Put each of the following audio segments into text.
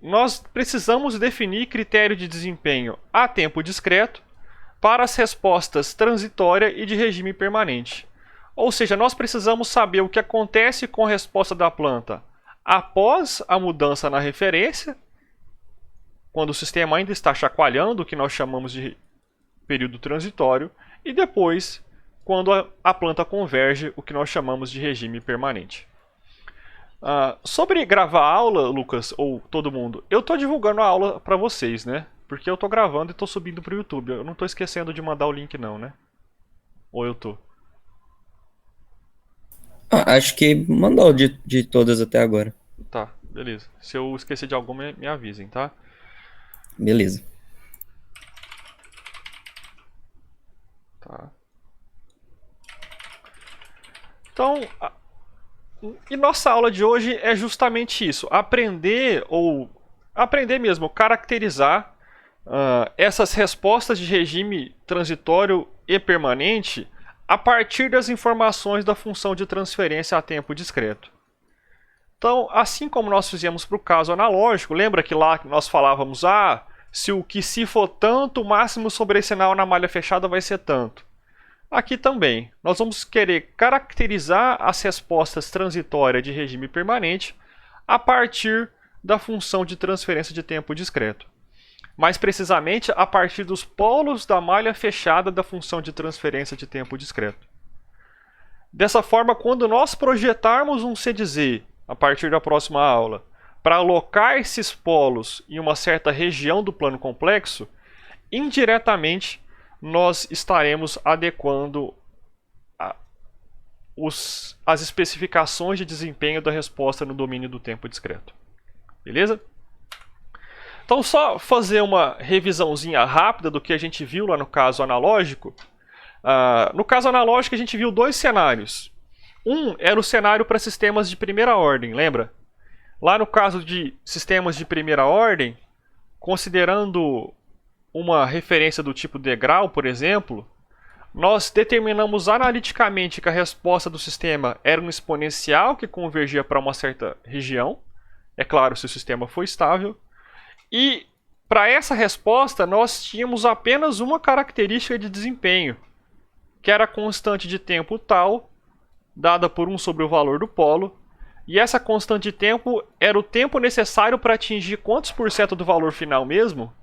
nós precisamos definir critério de desempenho a tempo discreto para as respostas transitória e de regime permanente. Ou seja, nós precisamos saber o que acontece com a resposta da planta após a mudança na referência, quando o sistema ainda está chacoalhando, o que nós chamamos de período transitório, e depois, quando a planta converge, o que nós chamamos de regime permanente. Sobre gravar aula, Lucas, ou todo mundo, eu estou divulgando a aula para vocês, né? Porque eu estou gravando e estou subindo para o YouTube. Eu não estou esquecendo de mandar o link não, né? Ou eu estou? Acho que mandou de todas até agora. Tá, beleza. Se eu esquecer de alguma, me avisem, tá? Beleza. Tá. Então, e nossa aula de hoje é justamente isso. Aprender mesmo, caracterizar essas respostas de regime transitório e permanente a partir das informações da função de transferência a tempo discreto. Então, assim como nós fizemos para o caso analógico, lembra que lá nós falávamos, se o que se for tanto, o máximo sobrecinal na malha fechada vai ser tanto. Aqui também, nós vamos querer caracterizar as respostas transitórias de regime permanente a partir da função de transferência de tempo discreto. Mais precisamente, a partir dos polos da malha fechada da função de transferência de tempo discreto. Dessa forma, quando nós projetarmos um CDZ a partir da próxima aula para alocar esses polos em uma certa região do plano complexo, indiretamente nós estaremos adequando as especificações de desempenho da resposta no domínio do tempo discreto. Beleza? Então, só fazer uma revisãozinha rápida do que a gente viu lá no caso analógico. No caso analógico, a gente viu dois cenários. Um era o cenário para sistemas de primeira ordem, lembra? Lá no caso de sistemas de primeira ordem, considerando uma referência do tipo degrau, por exemplo, nós determinamos analiticamente que a resposta do sistema era um exponencial que convergia para uma certa região, é claro, se o sistema for estável, e para essa resposta nós tínhamos apenas uma característica de desempenho, que era a constante de tempo tal, dada por 1 sobre o valor do polo, e essa constante de tempo era o tempo necessário para atingir quantos por cento do valor final mesmo?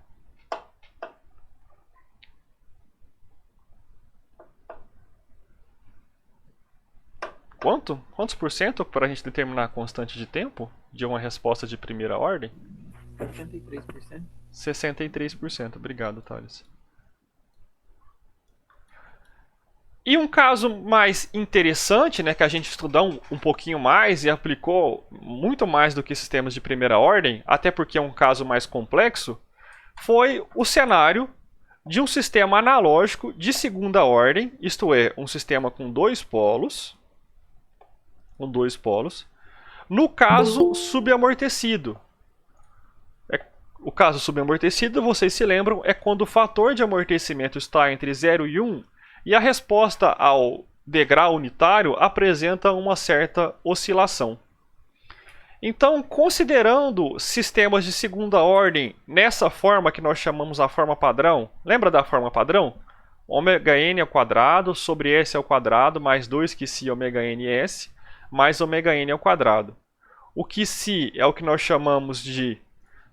Quantos por cento para a gente determinar a constante de tempo de uma resposta de primeira ordem? 63%. 63%. Obrigado, Thales. E um caso mais interessante, né, que a gente estudou um pouquinho mais e aplicou muito mais do que sistemas de primeira ordem, até porque é um caso mais complexo, foi o cenário de um sistema analógico de segunda ordem, isto é, um sistema com dois polos, no caso subamortecido. O caso subamortecido, vocês se lembram, é quando o fator de amortecimento está entre 0 e 1 e a resposta ao degrau unitário apresenta uma certa oscilação. Então, considerando sistemas de segunda ordem nessa forma que nós chamamos a forma padrão, lembra da forma padrão? Ômega n ao quadrado sobre s ao quadrado mais 2 que si ômega n s mais ômega n ao quadrado. O que si é o que nós chamamos de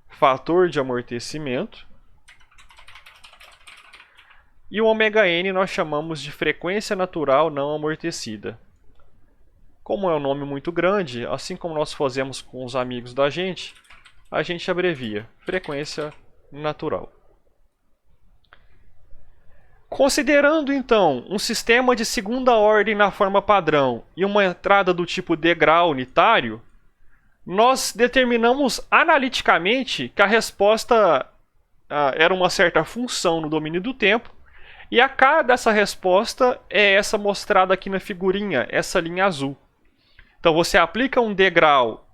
fator de amortecimento. E o ômega n nós chamamos de frequência natural não amortecida. Como é um nome muito grande, assim como nós fazemos com os amigos da gente, a gente abrevia frequência natural. Considerando então um sistema de segunda ordem na forma padrão e uma entrada do tipo degrau unitário, nós determinamos analiticamente que a resposta era uma certa função no domínio do tempo, e a cara dessa resposta é essa mostrada aqui na figurinha, essa linha azul. Então você aplica um degrau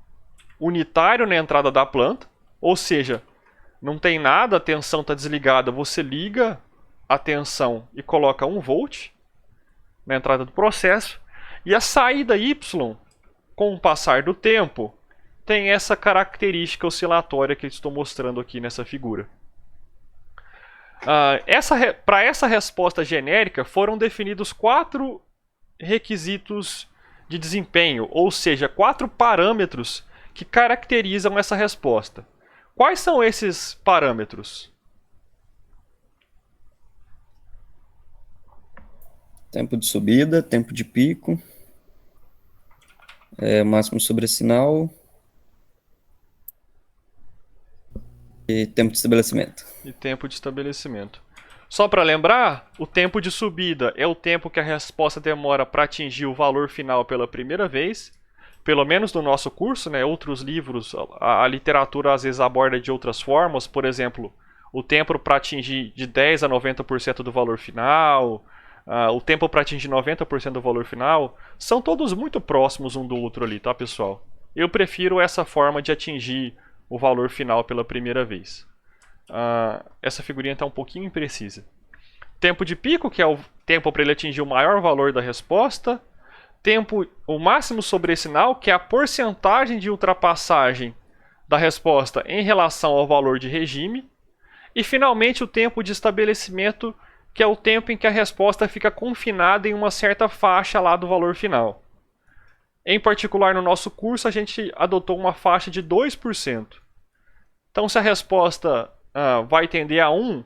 unitário na entrada da planta, ou seja, não tem nada, a tensão está desligada, você liga a tensão e coloca 1 volt na entrada do processo, e a saída Y, com o passar do tempo, tem essa característica oscilatória que eu estou mostrando aqui nessa figura. Para essa resposta genérica foram definidos 4 requisitos de desempenho, ou seja, 4 parâmetros que caracterizam essa resposta. Quais são esses parâmetros? Tempo de subida, tempo de pico, máximo sobre sinal e tempo de estabelecimento. E tempo de estabelecimento. Só para lembrar, o tempo de subida é o tempo que a resposta demora para atingir o valor final pela primeira vez. Pelo menos no nosso curso, né? Outros livros, a literatura às vezes aborda de outras formas. Por exemplo, o tempo para atingir de 10 a 90% do valor final, o tempo para atingir 90% do valor final, são todos muito próximos um do outro ali, tá, pessoal? Eu prefiro essa forma de atingir o valor final pela primeira vez. Essa figurinha está um pouquinho imprecisa. Tempo de pico, que é o tempo para ele atingir o maior valor da resposta. Tempo, o máximo sobre sinal, que é a porcentagem de ultrapassagem da resposta em relação ao valor de regime. E finalmente o tempo de estabelecimento, que é o tempo em que a resposta fica confinada em uma certa faixa lá do valor final. Em particular, no nosso curso, a gente adotou uma faixa de 2%. Então, se a resposta vai tender a 1,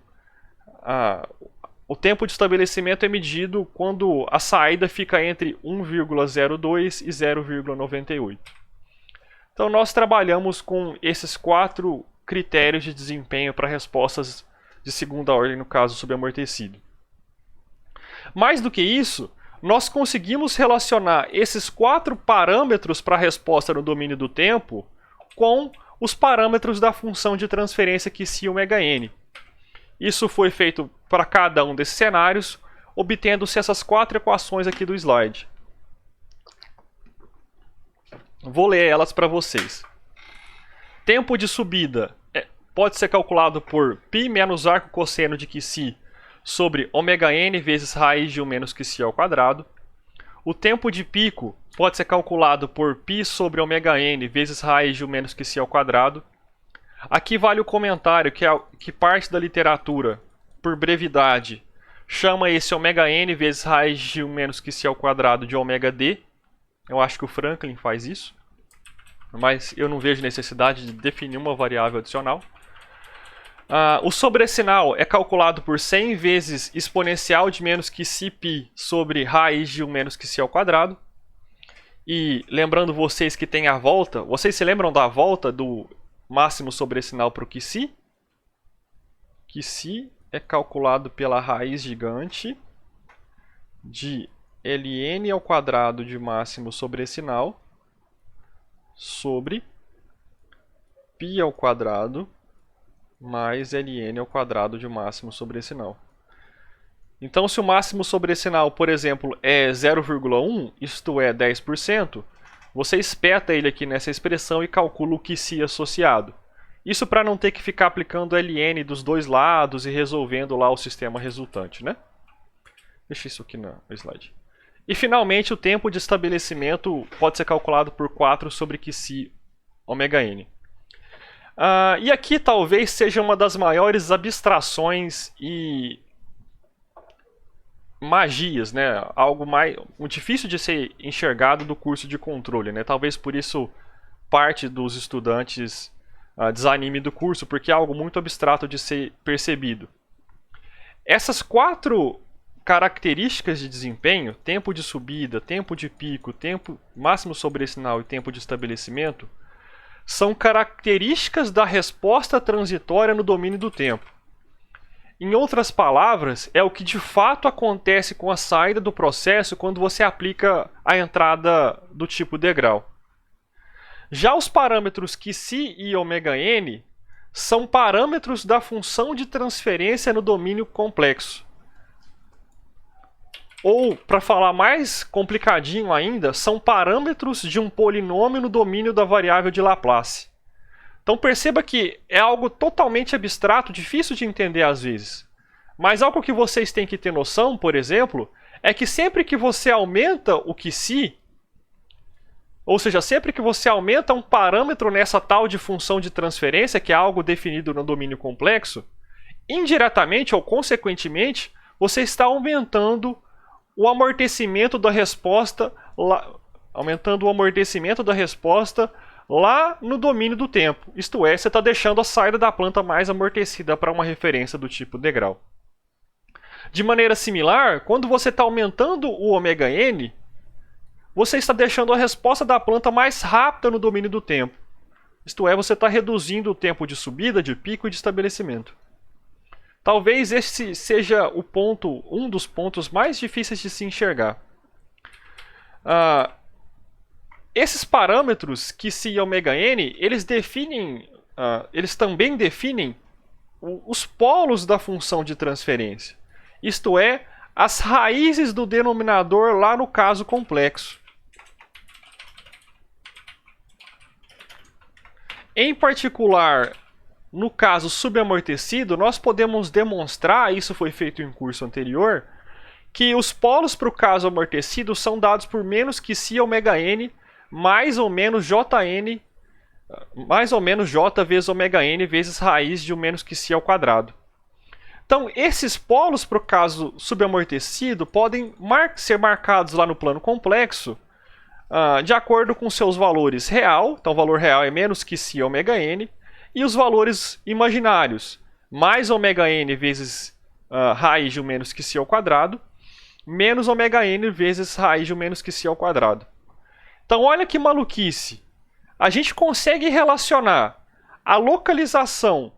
o tempo de estabelecimento é medido quando a saída fica entre 1,02 e 0,98. Então, nós trabalhamos com esses 4 critérios de desempenho para respostas de segunda ordem, no caso subamortecido. Mais do que isso, nós conseguimos relacionar esses 4 parâmetros para a resposta no domínio do tempo com os parâmetros da função de transferência QC ômega n. Isso foi feito para cada um desses cenários, obtendo-se essas 4 equações aqui do slide. Vou ler elas para vocês. Tempo de subida pode ser calculado por π menos arco cosseno de QC sobre ômega n vezes raiz de 1 menos QC ao quadrado. O tempo de pico pode ser calculado por π sobre ômega n vezes raiz de 1 menos QC ao quadrado. Aqui vale o comentário que parte da literatura, por brevidade, chama esse ômega n vezes raiz de 1 menos QC ao quadrado de ômega d. Eu acho que o Franklin faz isso, mas eu não vejo necessidade de definir uma variável adicional. O sobressinal é calculado por 100 vezes exponencial de menos QC π sobre raiz de 1 menos QC ao quadrado. E lembrando vocês que tem a volta, vocês se lembram da volta do máximo sobressinal para o QC? QC é calculado pela raiz gigante de ln ao quadrado de máximo sobressinal sobre π ao quadrado mais ln ao quadrado de máximo sobressinal. Então, se o máximo sobressinal, por exemplo, é 0,1, isto é 10%, você espeta ele aqui nessa expressão e calcula o QC associado. Isso para não ter que ficar aplicando ln dos dois lados e resolvendo lá o sistema resultante, né? Deixa isso aqui no slide. E finalmente, o tempo de estabelecimento pode ser calculado por 4 sobre QC ômega n. E aqui talvez seja uma das maiores abstrações e magias, né? Algo muito difícil de ser enxergado do curso de controle, né? Talvez por isso parte dos estudantes desanime do curso, porque é algo muito abstrato de ser percebido. Essas 4 características de desempenho, tempo de subida, tempo de pico, tempo máximo sobressinal e tempo de estabelecimento, são características da resposta transitória no domínio do tempo. Em outras palavras, é o que de fato acontece com a saída do processo quando você aplica a entrada do tipo degrau. Já os parâmetros QC e ômega n são parâmetros da função de transferência no domínio complexo. Ou, para falar mais complicadinho ainda, são parâmetros de um polinômio no domínio da variável de Laplace. Então perceba que é algo totalmente abstrato, difícil de entender às vezes. Mas algo que vocês têm que ter noção, por exemplo, é que sempre que você aumenta o QC, Ou seja, sempre que você aumenta um parâmetro nessa tal de função de transferência, que é algo definido no domínio complexo, indiretamente ou consequentemente, você está aumentando o amortecimento da resposta lá no domínio do tempo. Isto é, você está deixando a saída da planta mais amortecida para uma referência do tipo degrau. De maneira similar, quando você está aumentando o ωn, você está deixando a resposta da planta mais rápida no domínio do tempo. Isto é, você está reduzindo o tempo de subida, de pico e de estabelecimento. Talvez esse seja um dos pontos mais difíceis de se enxergar. Esses parâmetros Qi e ωn, eles também definem os polos da função de transferência. Isto é, as raízes do denominador lá no caso complexo. Em particular, no caso subamortecido, nós podemos demonstrar, isso foi feito em curso anterior, que os polos para o caso amortecido são dados por menos Qi ωn mais ou menos Jn, mais ou menos J vezes ωn vezes raiz de 1 menos Qi ao quadrado. Então, esses polos para o caso subamortecido podem ser marcados lá no plano complexo de acordo com seus valores real, então o valor real é menos Qi ωn, e os valores imaginários, mais ωn vezes raiz de 1 menos Qi ao quadrado, menos ωn vezes raiz de 1 menos Qi ao quadrado. Então, olha que maluquice. A gente consegue relacionar a localização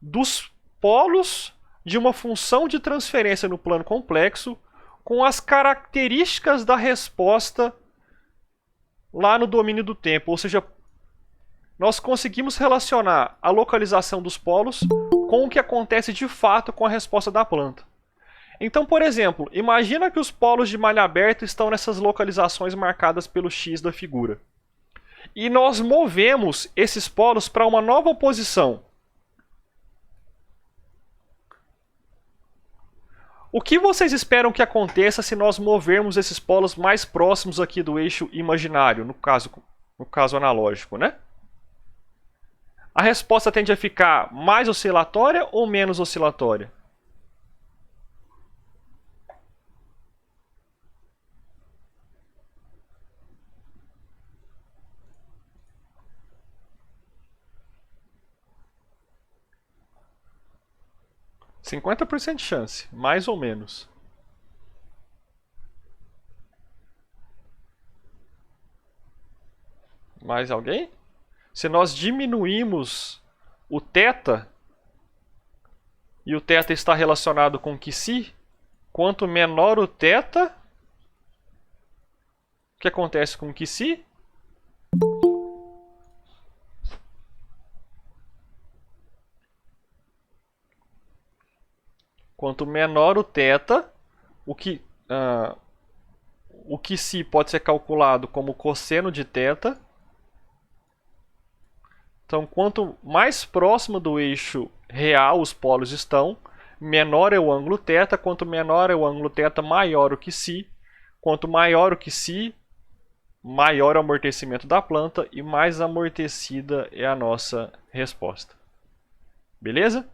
dos polos de uma função de transferência no plano complexo com as características da resposta lá no domínio do tempo. Ou seja, nós conseguimos relacionar a localização dos polos com o que acontece de fato com a resposta da planta. Então, por exemplo, imagina que os polos de malha aberta estão nessas localizações marcadas pelo X da figura. E nós movemos esses polos para uma nova posição. O que vocês esperam que aconteça se nós movermos esses polos mais próximos aqui do eixo imaginário, no caso analógico, né? A resposta tende a ficar mais oscilatória ou menos oscilatória? %50 de chance, mais ou menos. Mais alguém? Se nós diminuímos o θ, e o θ está relacionado com Qi, quanto menor o θ, o que acontece com Qi? Quanto menor o θ, o Qi pode ser calculado como cosseno de θ. Então, quanto mais próximo do eixo real os polos estão, menor é o ângulo θ. Quanto menor é o ângulo θ, maior o Qi. Quanto maior o Qi, maior o amortecimento da planta e mais amortecida é a nossa resposta. Beleza?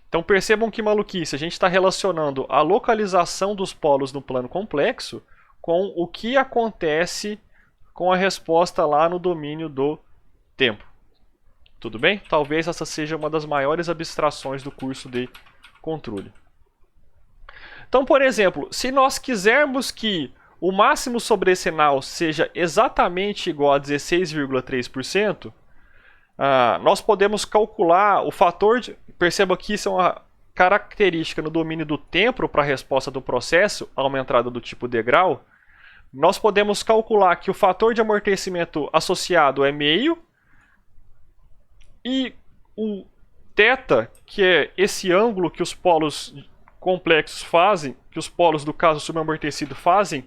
Então percebam que maluquice, a gente está relacionando a localização dos polos no plano complexo com o que acontece com a resposta lá no domínio do tempo. Tudo bem? Talvez essa seja uma das maiores abstrações do curso de controle. Então, por exemplo, se nós quisermos que o máximo sobrecinal seja exatamente igual a 16,3%, nós podemos calcular o fator de... Perceba que isso é uma característica no domínio do tempo para a resposta do processo a uma entrada do tipo degrau. Nós podemos calcular que o fator de amortecimento associado é meio e o θ, que é esse ângulo que os polos complexos fazem, que os polos do caso subamortecido fazem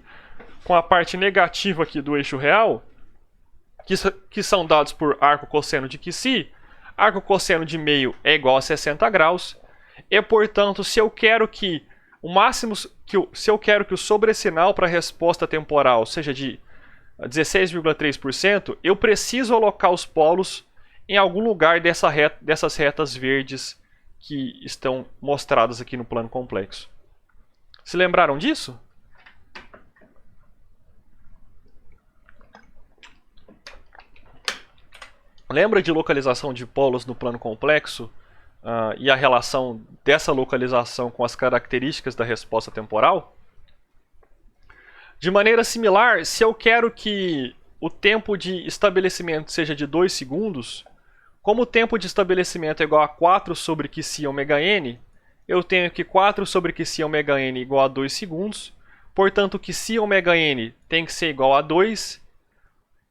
com a parte negativa aqui do eixo real, que são dados por arco cosseno de Qi. Arco cosseno de meio é igual a 60 graus. E, portanto, se eu quero que o sobressinal para a resposta temporal seja de 16,3%, eu preciso alocar os polos em algum lugar dessas retas verdes que estão mostradas aqui no plano complexo. Se lembraram disso? Lembra de localização de polos no plano complexo e a relação dessa localização com as características da resposta temporal? De maneira similar, se eu quero que o tempo de estabelecimento seja de 2 segundos, como o tempo de estabelecimento é igual a 4 sobre QC ômega n, eu tenho que 4 sobre QC ômega n igual a 2 segundos, portanto QC ômega n tem que ser igual a 2,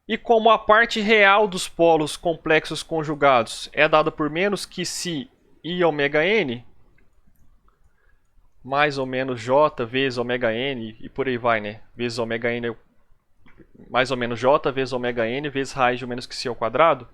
e como a parte real dos polos complexos conjugados é dada por menos QC I ômega n, mais ou menos J vezes ômega n, e por aí vai, né? Vezes ômega n, mais ou menos J vezes ômega n, vezes raiz de menos QC ao quadrado.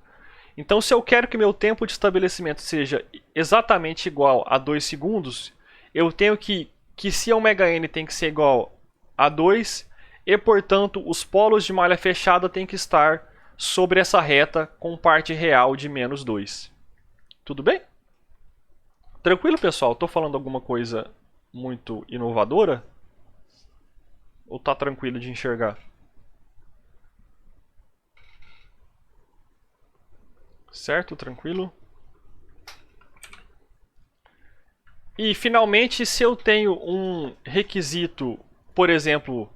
Então, se eu quero que meu tempo de estabelecimento seja exatamente igual a 2 segundos, eu tenho que QC ômega n tem que ser igual a 2, e, portanto, os polos de malha fechada têm que estar sobre essa reta com parte real de menos 2. Tudo bem? Tranquilo, pessoal? Estou falando alguma coisa muito inovadora? Ou está tranquilo de enxergar? Certo? Tranquilo? E, finalmente, se eu tenho um requisito, por exemplo,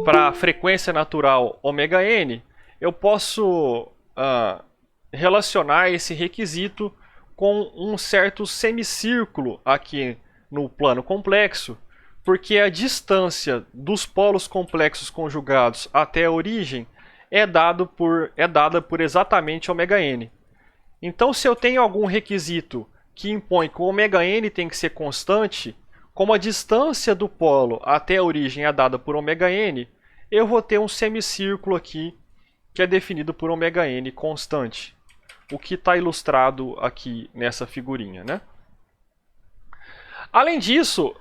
para a frequência natural ômega n, eu posso relacionar esse requisito com um certo semicírculo aqui no plano complexo, porque a distância dos polos complexos conjugados até a origem é dada por exatamente ômega n. Então, se eu tenho algum requisito que impõe que o ômega n tem que ser constante, como a distância do polo até a origem é dada por ômega n, eu vou ter um semicírculo aqui que é definido por ômega n constante, o que está ilustrado aqui nessa figurinha, né? Além disso,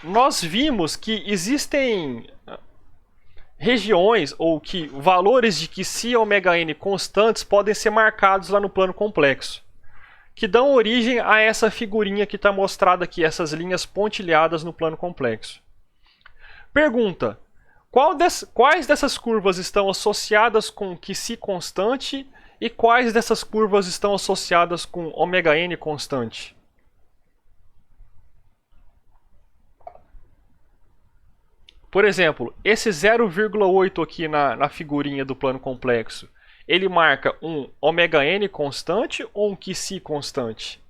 nós vimos que existem regiões ou que valores de QC ômega n constantes podem ser marcados lá no plano complexo, que dão origem a essa figurinha que está mostrada aqui, essas linhas pontilhadas no plano complexo. Pergunta: quais dessas curvas estão associadas com QC constante e quais dessas curvas estão associadas com ômega n constante? Por exemplo, esse 0,8 aqui na figurinha do plano complexo, ele marca um ômega n constante ou um QC constante?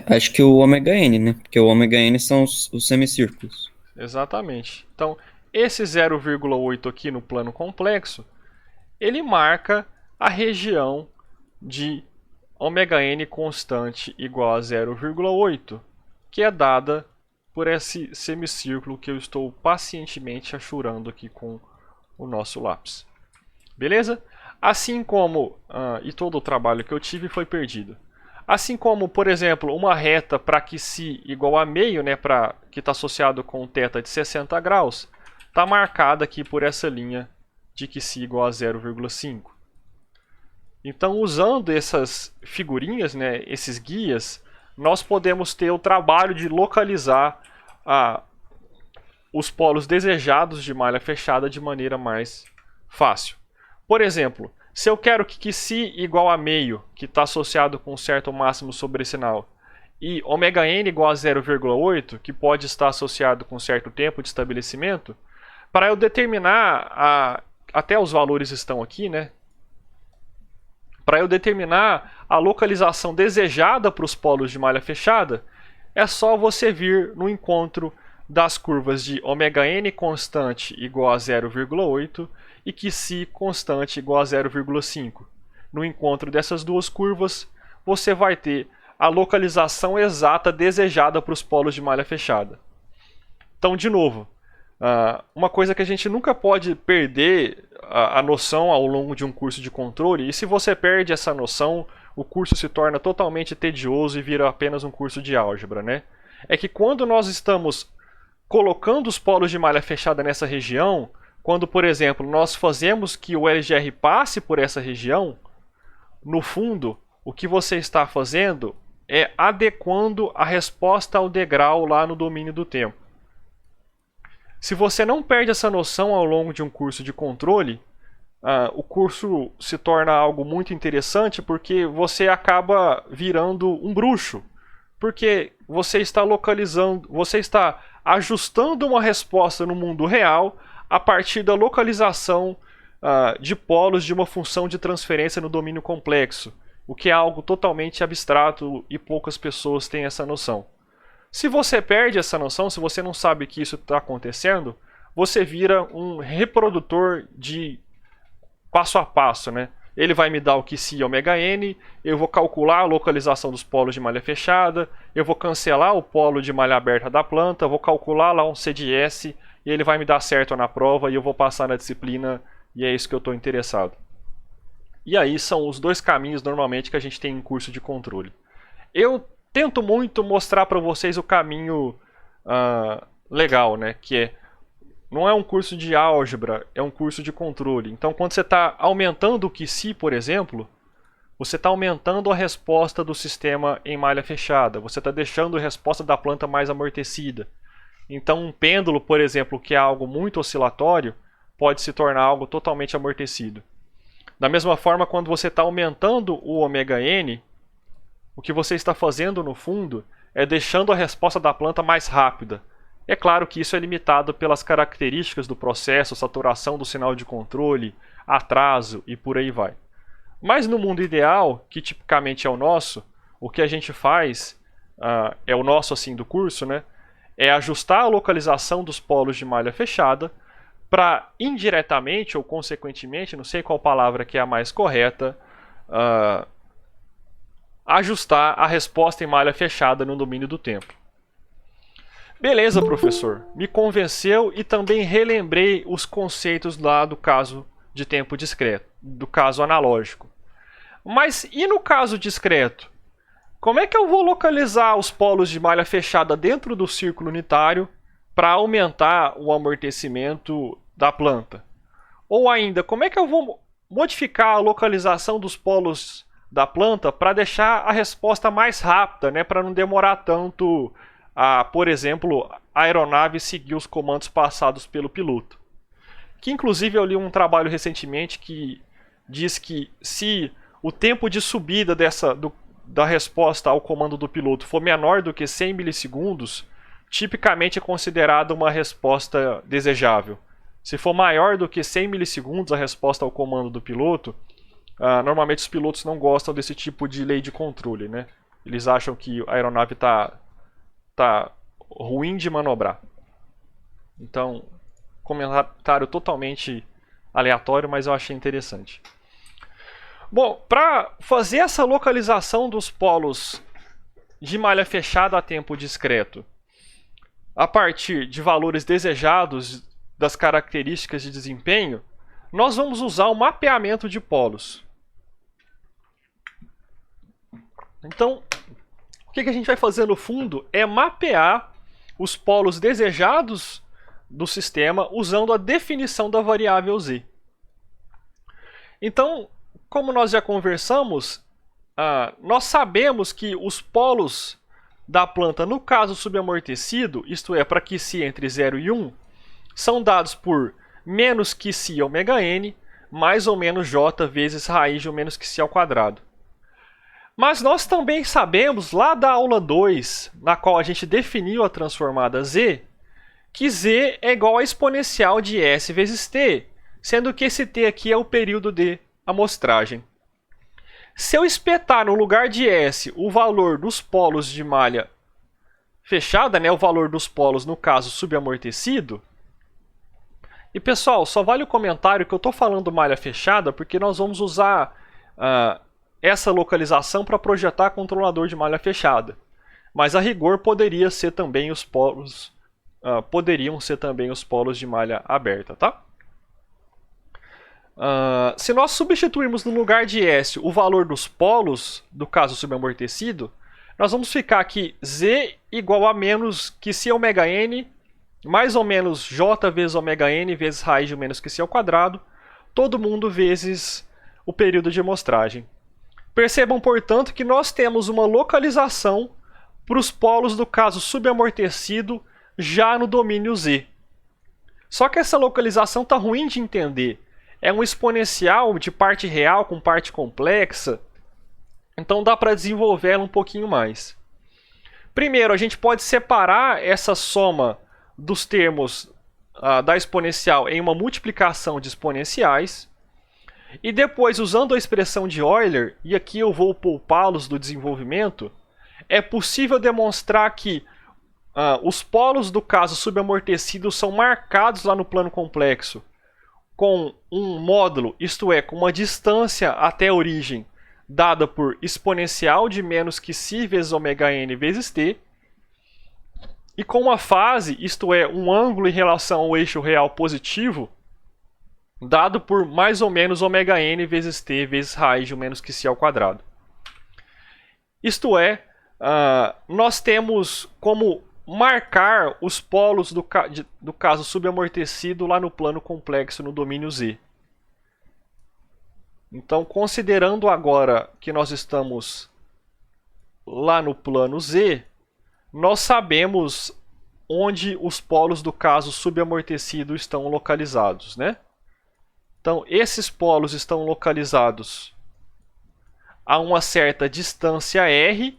Acho que o ômega n, né? Porque o ômega n são os semicírculos. Exatamente. Então, esse 0,8 aqui no plano complexo, ele marca a região de ômega n constante igual a 0,8, que é dada por esse semicírculo que eu estou pacientemente achurando aqui com o nosso lápis. Beleza? Assim como, e todo o trabalho que eu tive foi perdido. Assim como, por exemplo, uma reta para QC igual a meio, né, que está associado com um θ de 60 graus, está marcada aqui por essa linha de QC igual a 0,5. Então, usando essas figurinhas, né, esses guias, nós podemos ter o trabalho de localizar os polos desejados de malha fechada de maneira mais fácil. Por exemplo, se eu quero que QC igual a meio, que está associado com um certo máximo sobrecinal, e ômega n igual a 0,8, que pode estar associado com um certo tempo de estabelecimento, para eu determinar, até os valores estão aqui, né? Para eu determinar a localização desejada para os polos de malha fechada, é só você vir no encontro das curvas de ômega n constante igual a 0,8 e QC constante igual a 0,5. No encontro dessas duas curvas, você vai ter a localização exata desejada para os polos de malha fechada. Então, de novo, uma coisa que a gente nunca pode perder a noção ao longo de um curso de controle, e se você perde essa noção, o curso se torna totalmente tedioso e vira apenas um curso de álgebra, né? É que quando nós estamos colocando os polos de malha fechada nessa região, quando, por exemplo, nós fazemos que o LGR passe por essa região, no fundo, o que você está fazendo é adequando a resposta ao degrau lá no domínio do tempo. Se você não perde essa noção ao longo de um curso de controle, o curso se torna algo muito interessante porque você acaba virando um bruxo. Porque você está localizando, você está ajustando uma resposta no mundo real a partir da localização de polos de uma função de transferência no domínio complexo, o que é algo totalmente abstrato e poucas pessoas têm essa noção. Se você perde essa noção, se você não sabe que isso está acontecendo, você vira um reprodutor de passo a passo, né? Ele vai me dar o QC ômega n, eu vou calcular a localização dos polos de malha fechada, eu vou cancelar o polo de malha aberta da planta, vou calcular lá um CDS e ele vai me dar certo na prova e eu vou passar na disciplina e é isso que eu estou interessado. E aí são os dois caminhos normalmente que a gente tem em curso de controle. Eu tento muito mostrar para vocês o caminho legal, né? Que não é um curso de álgebra, é um curso de controle. Então, quando você está aumentando o QC, por exemplo, você está aumentando a resposta do sistema em malha fechada. Você está deixando a resposta da planta mais amortecida. Então, um pêndulo, por exemplo, que é algo muito oscilatório, pode se tornar algo totalmente amortecido. Da mesma forma, quando você está aumentando o ômega n, o que você está fazendo, no fundo, é deixando a resposta da planta mais rápida. É claro que isso é limitado pelas características do processo, saturação do sinal de controle, atraso e por aí vai. Mas no mundo ideal, que tipicamente é o nosso, o que a gente faz, é o nosso assim do curso, né? É ajustar a localização dos polos de malha fechada para indiretamente ou consequentemente, não sei qual palavra que é a mais correta, ajustar a resposta em malha fechada no domínio do tempo. Beleza, professor. Me convenceu e também relembrei os conceitos lá do caso de tempo discreto, do caso analógico. Mas e no caso discreto? Como é que eu vou localizar os polos de malha fechada dentro do círculo unitário para aumentar o amortecimento da planta? Ou ainda, como é que eu vou modificar a localização dos polos da planta para deixar a resposta mais rápida, né, para não demorar tanto por exemplo, a aeronave seguir os comandos passados pelo piloto. Que inclusive eu li um trabalho recentemente que diz que se o tempo de subida da resposta ao comando do piloto for menor do que 100 milissegundos, tipicamente é considerada uma resposta desejável. Se for maior do que 100 milissegundos a resposta ao comando do piloto, normalmente os pilotos não gostam desse tipo de lei de controle, né? Eles acham que a aeronave está ruim de manobrar. Então, comentário totalmente aleatório, mas eu achei interessante. Bom, para fazer essa localização dos polos de malha fechada a tempo discreto, a partir de valores desejados das características de desempenho, nós vamos usar o mapeamento de polos. Então, o que a gente vai fazer no fundo é mapear os polos desejados do sistema usando a definição da variável z. Então, como nós já conversamos, nós sabemos que os polos da planta, no caso subamortecido, isto é, para QC entre 0 e 1, são dados por menos QC ômega n, mais ou menos j vezes raiz de menos QC ao quadrado. Mas nós também sabemos, lá da aula 2, na qual a gente definiu a transformada z, que z é igual a exponencial de s vezes t, sendo que esse t aqui é o período de amostragem. Se eu espetar no lugar de s o valor dos polos de malha fechada, né, o valor dos polos, no caso, subamortecido, e pessoal, só vale o comentário que eu estou falando malha fechada porque nós vamos usar essa localização para projetar controlador de malha fechada. Mas a rigor poderiam ser também os polos de malha aberta, tá? Se nós substituirmos no lugar de S o valor dos polos, do caso subamortecido, nós vamos ficar aqui Z igual a menos que C ômega N, mais ou menos J vezes ômega N vezes raiz de menos que C ao quadrado, todo mundo vezes o período de amostragem. Percebam, portanto, que nós temos uma localização para os polos do caso subamortecido já no domínio Z. Só que essa localização está ruim de entender. É um exponencial de parte real com parte complexa, então dá para desenvolver ela um pouquinho mais. Primeiro, a gente pode separar essa soma dos termos da exponencial em uma multiplicação de exponenciais. E depois, usando a expressão de Euler, e aqui eu vou poupá-los do desenvolvimento, é possível demonstrar que os polos do caso subamortecido são marcados lá no plano complexo com um módulo, isto é, com uma distância até a origem, dada por exponencial de menos que π vezes ômega n vezes t, e com uma fase, isto é, um ângulo em relação ao eixo real positivo, dado por mais ou menos ômega n vezes t vezes raiz de menos que c ao quadrado. Isto é, nós temos como marcar os polos do caso subamortecido lá no plano complexo no domínio Z. Então, considerando agora que nós estamos lá no plano Z, nós sabemos onde os polos do caso subamortecido estão localizados, né? Então, esses polos estão localizados a uma certa distância r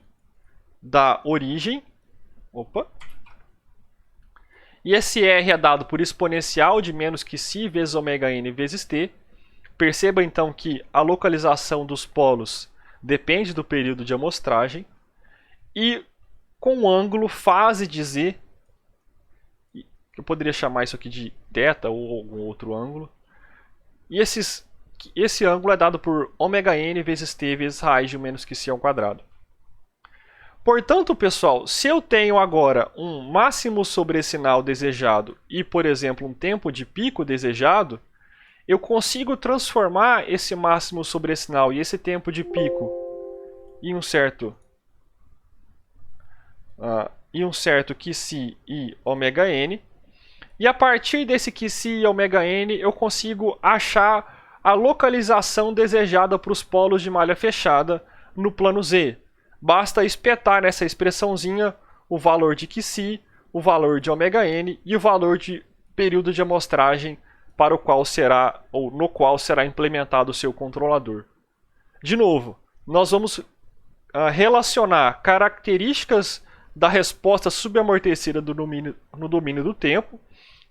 da origem. E esse r é dado por exponencial de menos que π vezes ômega n vezes t. Perceba então que a localização dos polos depende do período de amostragem. E com o ângulo fase de z, eu poderia chamar isso aqui de θ ou algum outro ângulo. E esse ângulo é dado por ômega n vezes t vezes raiz de menos que c ao quadrado. Portanto, pessoal, se eu tenho agora um máximo sobressinal desejado e, por exemplo, um tempo de pico desejado, eu consigo transformar esse máximo sobressinal e esse tempo de pico em um certo QC e ômega n. E a partir desse QC e ômega n, eu consigo achar a localização desejada para os polos de malha fechada no plano Z. Basta espetar nessa expressãozinha o valor de QC, o valor de ômega n e o valor de período de amostragem para o qual será, ou no qual será implementado o seu controlador. De novo, nós vamos relacionar características da resposta subamortecida no domínio do tempo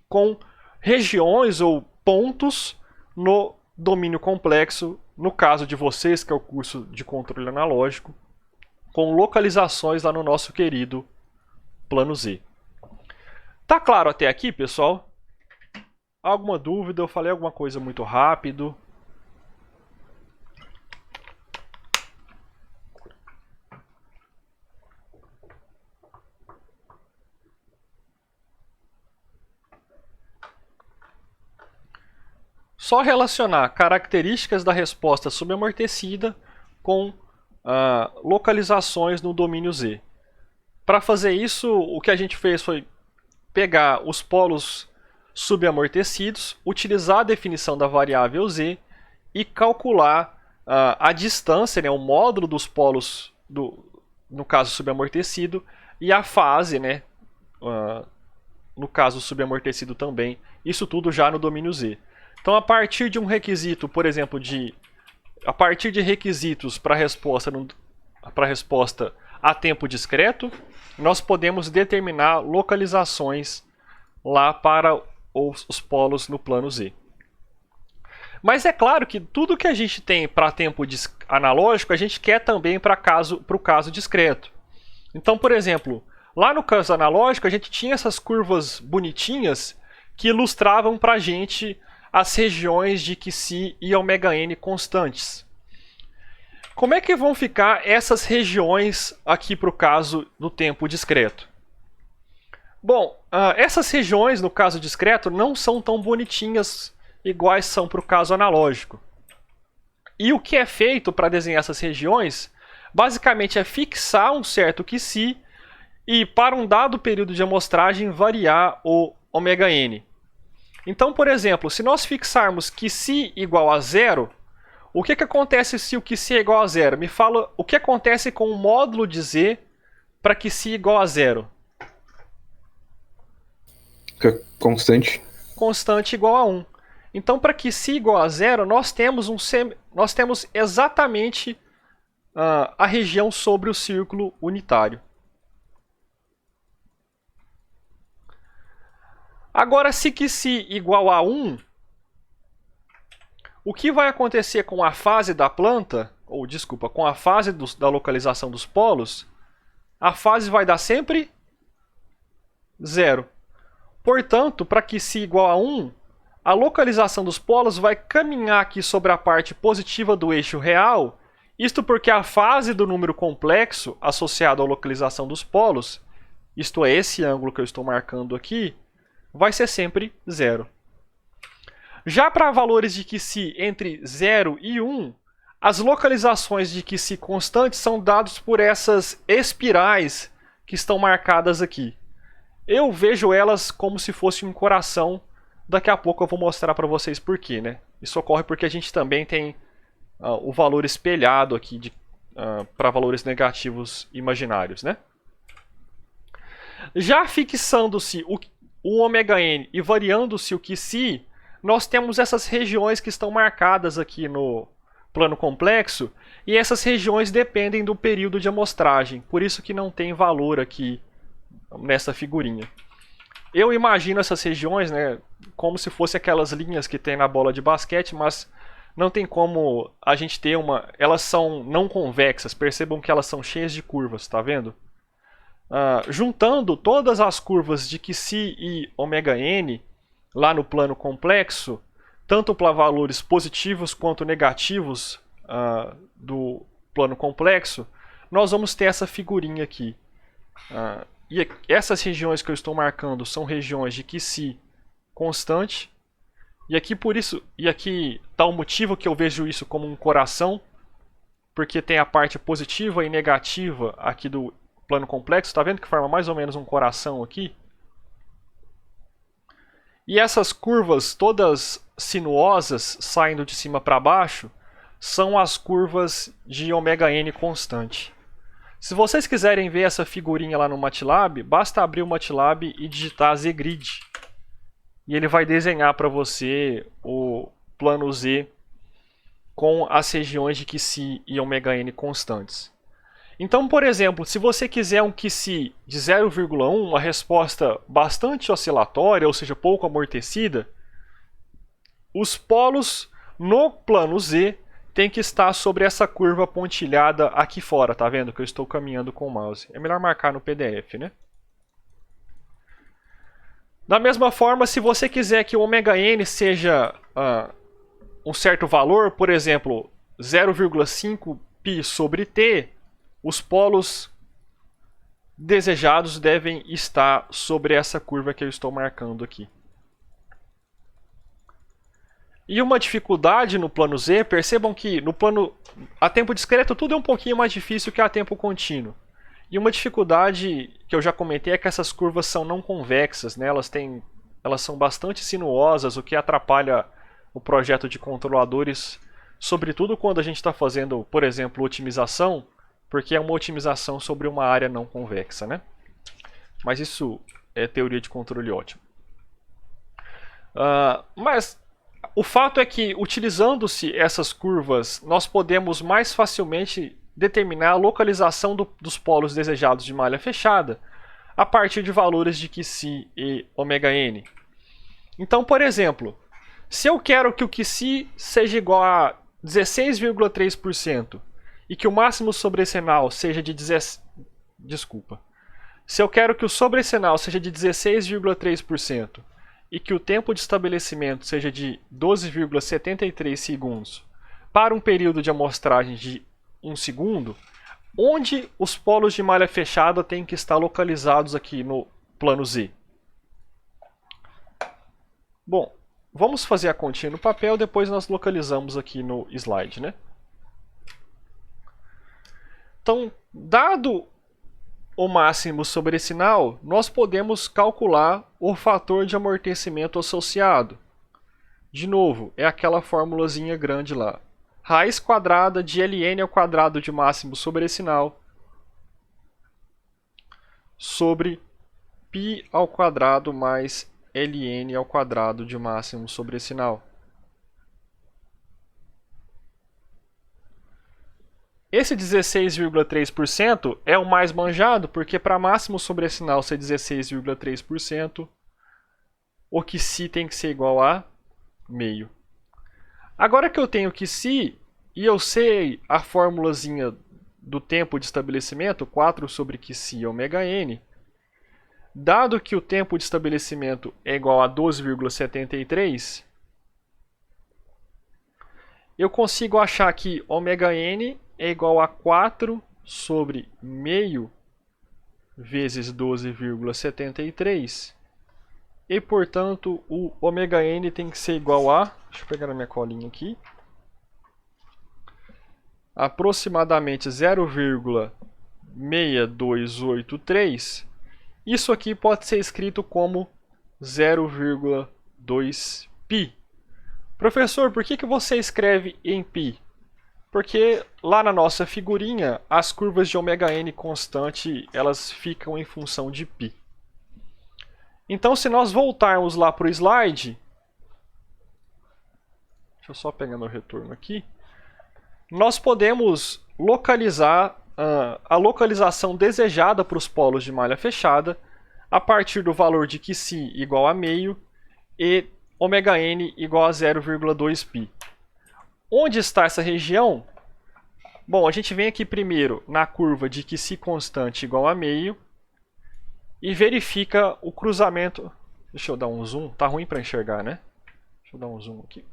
com regiões ou pontos no domínio complexo, no caso de vocês, que é o curso de controle analógico, com localizações lá no nosso querido plano Z. Tá claro até aqui, pessoal? Alguma dúvida? Eu falei alguma coisa muito rápido? Só relacionar características da resposta subamortecida com localizações no domínio Z. Para fazer isso, o que a gente fez foi pegar os polos subamortecidos, utilizar a definição da variável Z e calcular a distância, né, o módulo dos polos no caso subamortecido e a fase, né, no caso subamortecido também, isso tudo já no domínio Z. Então, a partir de um requisito, por exemplo, a partir de requisitos para a resposta a tempo discreto, nós podemos determinar localizações lá para os polos no plano Z. Mas é claro que tudo que a gente tem para tempo analógico, a gente quer também para o caso discreto. Então, por exemplo, lá no caso analógico, a gente tinha essas curvas bonitinhas que ilustravam para a gente as regiões de QC e ômega n constantes. Como é que vão ficar essas regiões aqui para o caso do tempo discreto? Bom, essas regiões no caso discreto não são tão bonitinhas iguais são para o caso analógico. E o que é feito para desenhar essas regiões, basicamente é fixar um certo QC e para um dado período de amostragem variar o ômega-n. Então, por exemplo, se nós fixarmos QC igual a zero, o que acontece se o QC é igual a zero? Me fala o que acontece com o módulo de Z para QC igual a zero. Fica constante. Constante igual a 1. Então, para QC igual a zero, nós temos exatamente a região sobre o círculo unitário. Agora, se QC igual a 1, o que vai acontecer com a fase da planta, ou desculpa, com a fase da localização dos polos, a fase vai dar sempre 0. Portanto, para QC igual a 1, a localização dos polos vai caminhar aqui sobre a parte positiva do eixo real, isto porque a fase do número complexo associado à localização dos polos, isto é, esse ângulo que eu estou marcando aqui, vai ser sempre 0. Já para valores de QC entre 0 e 1, as localizações de QC constantes são dadas por essas espirais que estão marcadas aqui. Eu vejo elas como se fosse um coração. Daqui a pouco eu vou mostrar para vocês por quê, né? Isso ocorre porque a gente também tem o valor espelhado aqui para valores negativos imaginários, né? Já fixando-se o ômega-n e variando-se o QC, nós temos essas regiões que estão marcadas aqui no plano complexo, e essas regiões dependem do período de amostragem, por isso que não tem valor aqui nessa figurinha. Eu imagino essas regiões, né, como se fossem aquelas linhas que tem na bola de basquete, mas não tem como a gente ter uma... Elas são não convexas, percebam que elas são cheias de curvas, tá vendo? Juntando todas as curvas de QC e ômega-n lá no plano complexo, tanto para valores positivos quanto negativos do plano complexo, nós vamos ter essa figurinha aqui. E essas regiões que eu estou marcando são regiões de QC constante. E aqui está o motivo que eu vejo isso como um coração, porque tem a parte positiva e negativa aqui do plano complexo. Está vendo que forma mais ou menos um coração aqui? E essas curvas todas sinuosas saindo de cima para baixo são as curvas de ômega-n constante. Se vocês quiserem ver essa figurinha lá no MATLAB, basta abrir o MATLAB e digitar ZGrid. E ele vai desenhar para você o plano Z com as regiões de QC e ômega-n constantes. Então, por exemplo, se você quiser um QC de 0,1, uma resposta bastante oscilatória, ou seja, pouco amortecida, os polos no plano Z tem que estar sobre essa curva pontilhada aqui fora, tá vendo? Que eu estou caminhando com o mouse. É melhor marcar no PDF, né? Da mesma forma, se você quiser que o ômega-n seja um certo valor, por exemplo, 0,5 π sobre t, os polos desejados devem estar sobre essa curva que eu estou marcando aqui. E uma dificuldade no plano Z, percebam que no plano a tempo discreto tudo é um pouquinho mais difícil que a tempo contínuo. E uma dificuldade que eu já comentei é que essas curvas são não convexas, né? Elas são bastante sinuosas, o que atrapalha o projeto de controladores, sobretudo quando a gente está fazendo, por exemplo, otimização, porque é uma otimização sobre uma área não convexa, né? Mas isso é teoria de controle ótimo. Mas o fato é que, utilizando-se essas curvas, nós podemos mais facilmente determinar a localização dos polos desejados de malha fechada a partir de valores de QC e ômega-n. Então, por exemplo, se eu quero que o QC seja igual a 16,3% e que o máximo sobrecenal seja de Se eu quero que o sobrecenal seja de 16,3% e que o tempo de estabelecimento seja de 12,73 segundos para um período de amostragem de 1 segundo, onde os polos de malha fechada têm que estar localizados aqui no plano Z? Bom, vamos fazer a continha no papel, depois nós localizamos aqui no slide, né? Então, dado o máximo sobre esse sinal, nós podemos calcular o fator de amortecimento associado. De novo, é aquela formulazinha grande lá. Raiz quadrada de ln ao quadrado de máximo sobre esse sinal sobre π ao quadrado mais ln ao quadrado de máximo sobre esse sinal. Esse 16,3% é o mais manjado, porque para máximo sobre esse sinal ser 16,3%, o QC tem que ser igual a meio. Agora que eu tenho QC e eu sei a formulazinha do tempo de estabelecimento, 4 sobre QC ômega n, dado que o tempo de estabelecimento é igual a 12,73, eu consigo achar que ômega n é igual a 4 sobre meio vezes 12,73 e, portanto, o ômega n tem que ser igual a, deixa eu pegar na minha colinha aqui, aproximadamente 0,6283. Isso aqui pode ser escrito como 0,2 π. Professor, por que você escreve em π? Porque lá na nossa figurinha, as curvas de ômega n constante, elas ficam em função de π. Então, se nós voltarmos lá para o slide, deixa eu só pegar meu retorno aqui, nós podemos localizar a localização desejada para os polos de malha fechada a partir do valor de QC igual a meio e ômega n igual a 0,2 π. Onde está essa região? Bom, a gente vem aqui primeiro na curva de QC constante igual a meio e verifica o cruzamento. Deixa eu dar um zoom, tá ruim para enxergar, né? Deixa eu dar um zoom aqui.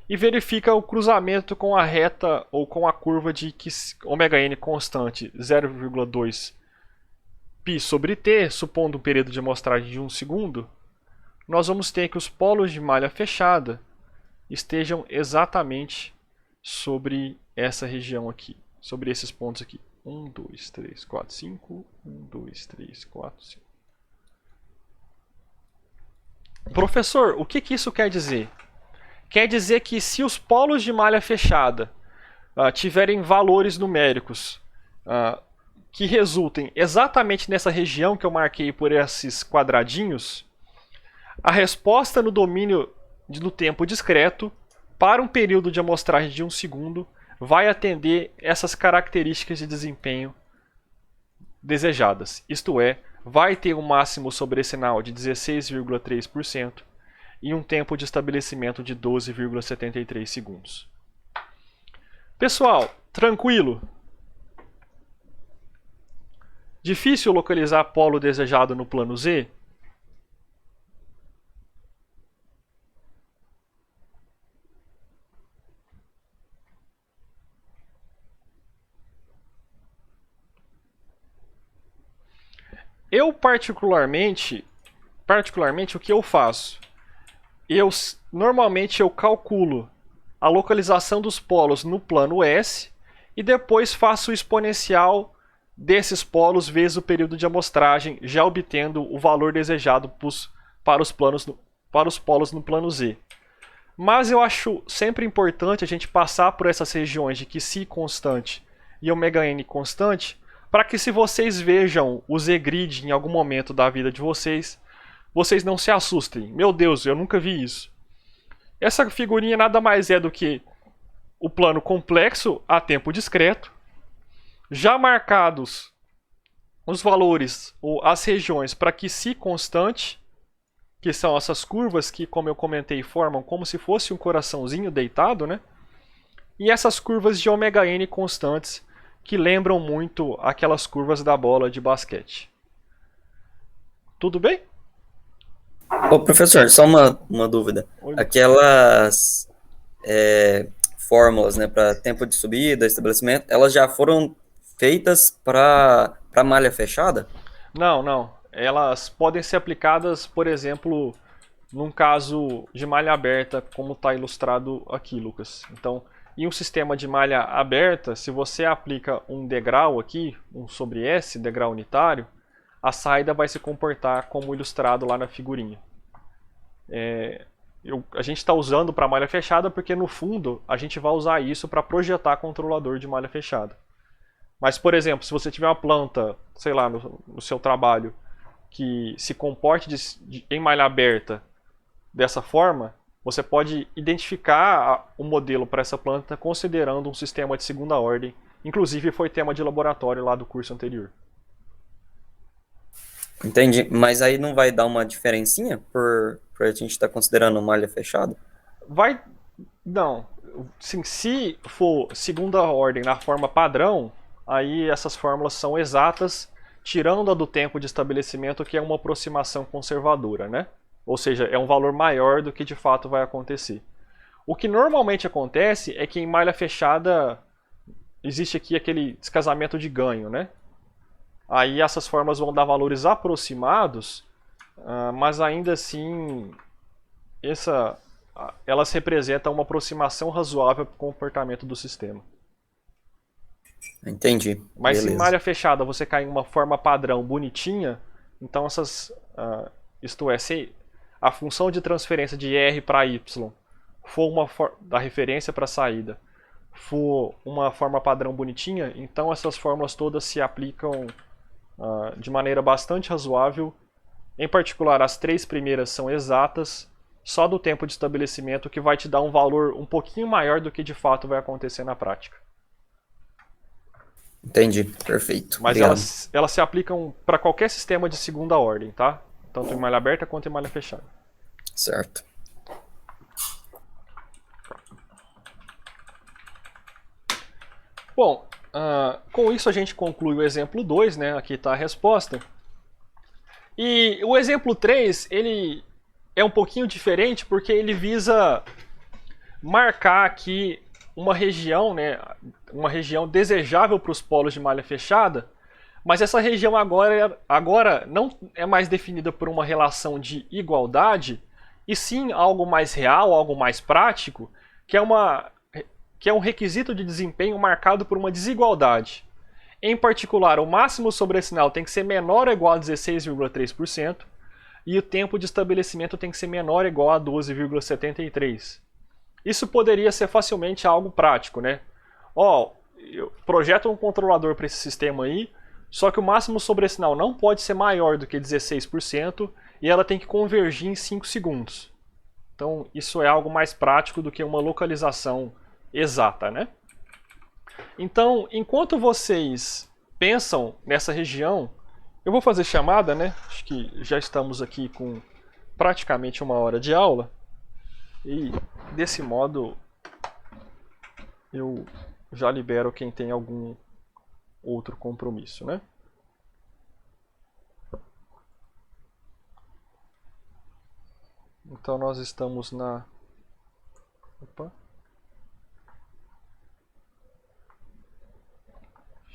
E verifica o cruzamento com a reta ou com a curva de ômega n constante 0,2 π sobre t, supondo um período de amostragem de 1 segundo. Nós vamos ter que os polos de malha fechada estejam exatamente sobre essa região aqui, sobre esses pontos aqui. 1, 2, 3, 4, 5. 1, 2, 3, 4, 5. Professor, o que isso quer dizer? Quer dizer que se os polos de malha fechada tiverem valores numéricos que resultem exatamente nessa região que eu marquei por esses quadradinhos, a resposta no domínio do tempo discreto para um período de amostragem de 1 segundo vai atender essas características de desempenho desejadas. Isto é, vai ter um máximo sobre esse sinal de 16,3% e um tempo de estabelecimento de 12,73 segundos. Pessoal, tranquilo? Difícil localizar polo desejado no plano Z? Eu particularmente o que eu faço? Normalmente eu calculo a localização dos polos no plano S e depois faço o exponencial desses polos vezes o período de amostragem, já obtendo o valor desejado para os polos no plano Z. Mas eu acho sempre importante a gente passar por essas regiões de QC constante e ômega n constante, para que se vocês vejam o Z-grid em algum momento da vida de vocês, vocês não se assustem. Meu Deus, eu nunca vi isso. Essa figurinha nada mais é do que o plano complexo a tempo discreto, já marcados os valores ou as regiões para QC constante, que são essas curvas que, como eu comentei, formam como se fosse um coraçãozinho deitado, né? E essas curvas de ômega n constantes, que lembram muito aquelas curvas da bola de basquete. Tudo bem? Ô, professor, só uma dúvida. Oi. Aquelas fórmulas, né, para tempo de subida, estabelecimento, elas já foram feitas para malha fechada? Não. Elas podem ser aplicadas, por exemplo, num caso de malha aberta, como está ilustrado aqui, Lucas. Então, em um sistema de malha aberta, se você aplica um degrau aqui, um sobre S, degrau unitário, a saída vai se comportar como ilustrado lá na figurinha. A gente está usando para malha fechada porque, no fundo, a gente vai usar isso para projetar controlador de malha fechada. Mas, por exemplo, se você tiver uma planta, sei lá, no seu trabalho, que se comporte em malha aberta dessa forma, você pode identificar o modelo para essa planta considerando um sistema de segunda ordem. Inclusive, foi tema de laboratório lá do curso anterior. Entendi. Mas aí não vai dar uma diferencinha por a gente estar considerando malha fechada? Vai. Não. Sim, se for segunda ordem na forma padrão, aí essas fórmulas são exatas, tirando a do tempo de estabelecimento, que é uma aproximação conservadora, né? Ou seja, é um valor maior do que de fato vai acontecer. O que normalmente acontece é que em malha fechada existe aqui aquele descasamento de ganho, né? Aí essas fórmulas vão dar valores aproximados, mas ainda assim elas representam uma aproximação razoável para o comportamento do sistema. Entendi. Mas se em Beleza. malha fechada você cair em uma forma padrão bonitinha, então isto é, se a função de transferência de R para Y for da referência para a saída for uma forma padrão bonitinha, então essas fórmulas todas se aplicam de maneira bastante razoável. Em particular, as 3 primeiras são exatas, só do tempo de estabelecimento, que vai te dar um valor um pouquinho maior do que de fato vai acontecer na prática. Entendi, perfeito. Mas Obrigado. elas se aplicam para qualquer sistema de segunda ordem, tá? Tanto em malha aberta quanto em malha fechada. Certo. Bom, com isso a gente conclui o exemplo 2, né? Aqui está a resposta. E o exemplo 3, ele é um pouquinho diferente porque ele visa marcar aqui uma região, né? Uma região desejável para os polos de malha fechada, mas essa região agora não é mais definida por uma relação de igualdade, e sim algo mais real, algo mais prático, que é um requisito de desempenho marcado por uma desigualdade. Em particular, o máximo sobre esse sinal tem que ser menor ou igual a 16,3% e o tempo de estabelecimento tem que ser menor ou igual a 12,73%. Isso poderia ser facilmente algo prático, né? Eu projeto um controlador para esse sistema aí, só que o máximo sobre esse sinal não pode ser maior do que 16% e ela tem que convergir em 5 segundos. Então, isso é algo mais prático do que uma localização exata, né? Então, enquanto vocês pensam nessa região, eu vou fazer chamada, né? Acho que já estamos aqui com praticamente 1 hora de aula. E desse modo eu já libero quem tem algum outro compromisso, né? Então nós estamos na... Opa.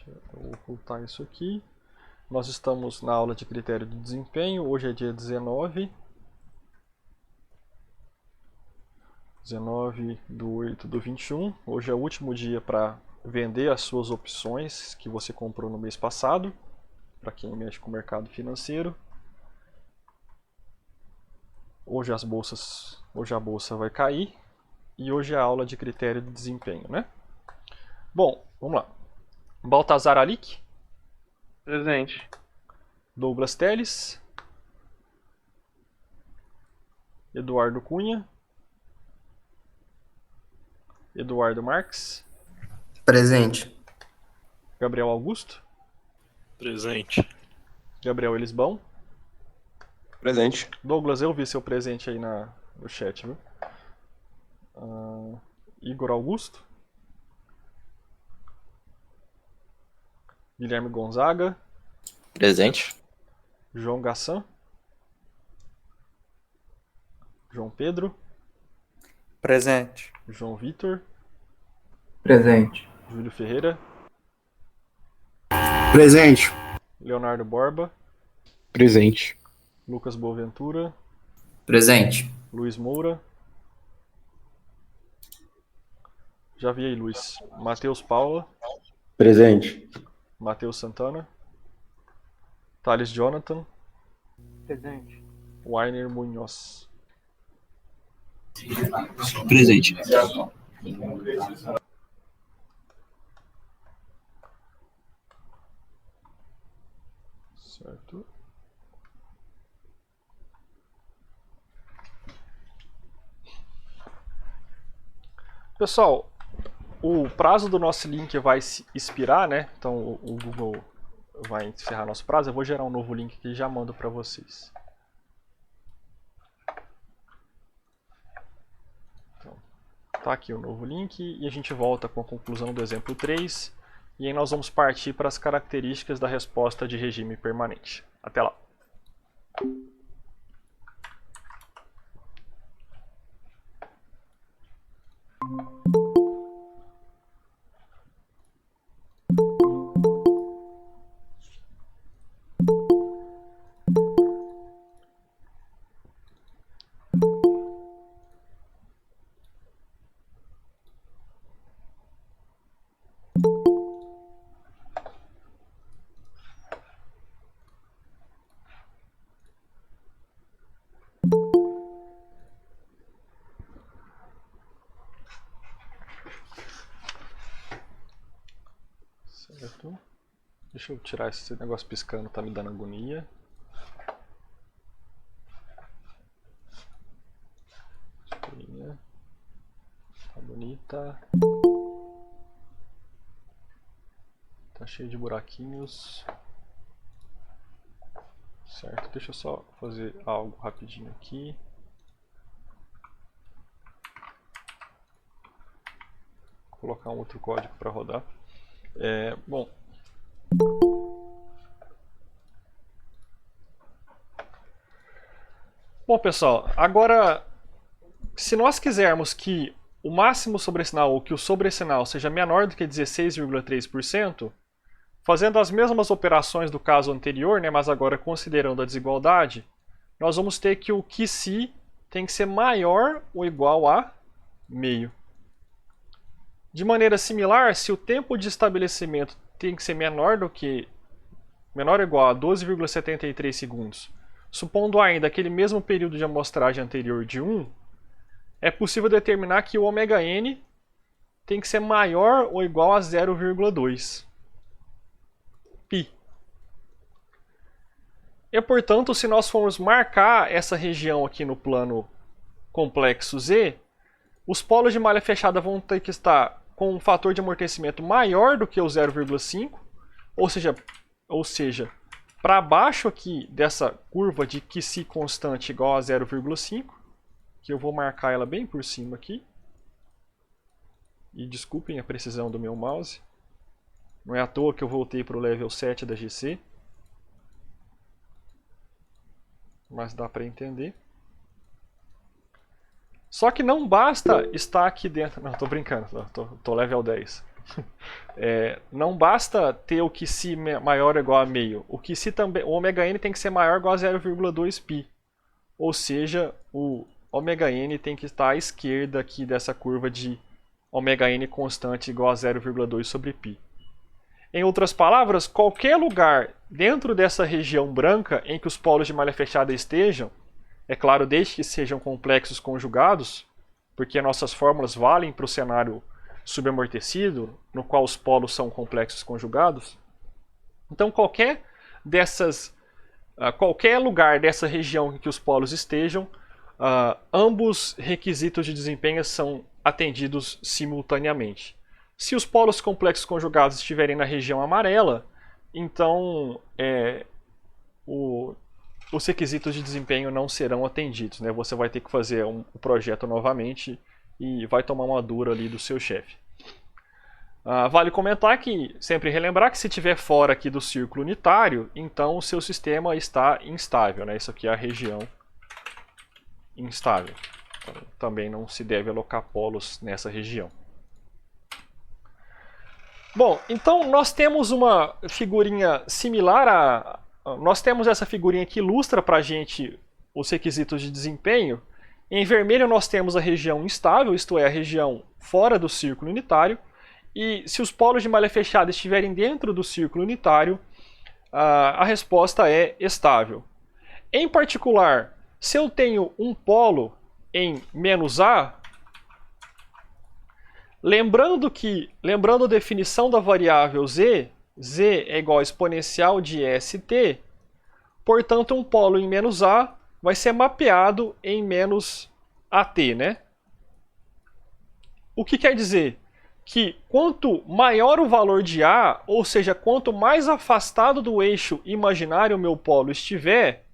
Eu vou ocultar isso aqui. Nós estamos na aula de critério de desempenho. Hoje é dia 19 de 8 do 21. Hoje é o último dia para vender as suas opções que você comprou no mês passado, para quem mexe com o mercado financeiro. Hoje a bolsa vai cair e hoje é a aula de critério de desempenho, né? Bom, vamos lá. Baltazar Alic. Presente. Douglas Teles. Eduardo Cunha. Eduardo Marques. Presente. Gabriel Augusto. Presente. Gabriel Elisbão. Presente. Douglas, eu vi seu presente aí no chat, viu? Igor Augusto. Guilherme Gonzaga. Presente. João Gassan. João Pedro. Presente. João Vitor. Presente. Júlio Ferreira. Presente. Leonardo Borba. Presente. Lucas Boaventura. Presente. Luiz Moura. Já vi aí, Luiz. Matheus Paula. Presente. Matheus Santana. Thales Jonathan. Presente. Wainer Munhoz. Presente. Certo. Pessoal, o prazo do nosso link vai se expirar, né? Então o Google vai encerrar nosso prazo. Eu vou gerar um novo link aqui e já mando para vocês. Então, tá aqui o novo link e a gente volta com a conclusão do exemplo 3. E aí nós vamos partir para as características da resposta de regime permanente. Até lá. Certo. Deixa eu tirar esse negócio piscando, tá me dando agonia. Escurinha. Tá bonita. Tá cheio de buraquinhos. Certo, deixa eu só fazer algo rapidinho aqui. Vou colocar um outro código para rodar. Bom. Bom, pessoal, agora, se nós quisermos que o máximo sobressinal ou que o sobressinal seja menor do que 16,3%, fazendo as mesmas operações do caso anterior, né, mas agora considerando a desigualdade, nós vamos ter que o QC tem que ser maior ou igual a meio. De maneira similar, se o tempo de estabelecimento tem que ser menor ou igual a 12,73 segundos, supondo ainda aquele mesmo período de amostragem anterior de 1, é possível determinar que o ômega-n tem que ser maior ou igual a 0,2 π. E, portanto, se nós formos marcar essa região aqui no plano complexo Z, os polos de malha fechada vão ter que estar com um fator de amortecimento maior do que o 0,5, ou seja, para baixo aqui dessa curva de QC constante igual a 0,5, que eu vou marcar ela bem por cima aqui. E desculpem a precisão do meu mouse. Não é à toa que eu voltei para o level 7 da GC. Mas dá para entender. Só que não basta estar aqui dentro... Não, estou brincando, estou level 10. Não basta ter o QC maior ou igual a meio. O QC também, o ômega-n tem que ser maior ou igual a 0,2 π. Ou seja, o ômega-n tem que estar à esquerda aqui dessa curva de ômega-n constante igual a 0,2 sobre π. Em outras palavras, qualquer lugar dentro dessa região branca em que os polos de malha fechada estejam, é claro, desde que sejam complexos conjugados, porque nossas fórmulas valem para o cenário subamortecido, no qual os polos são complexos conjugados. Então, qualquer lugar dessa região em que os polos estejam, ambos requisitos de desempenho são atendidos simultaneamente. Se os polos complexos conjugados estiverem na região amarela, então os requisitos de desempenho não serão atendidos, né? Você vai ter que fazer o projeto novamente e vai tomar uma dura ali do seu chefe. Vale comentar que, sempre relembrar que se estiver fora aqui do círculo unitário, então o seu sistema está instável, né? Isso aqui é a região instável. Então, também não se deve alocar polos nessa região. Bom, então nós temos uma figurinha similar nós temos essa figurinha que ilustra para a gente os requisitos de desempenho, em vermelho nós temos a região instável, isto é, a região fora do círculo unitário, e se os polos de malha fechada estiverem dentro do círculo unitário, a resposta é estável. Em particular, se eu tenho um polo em -A, lembrando a definição da variável z é igual a exponencial de st, portanto um polo em -A vai ser mapeado em -at, né? O que quer dizer? Que quanto maior o valor de A, ou seja, quanto mais afastado do eixo imaginário o meu polo estiver,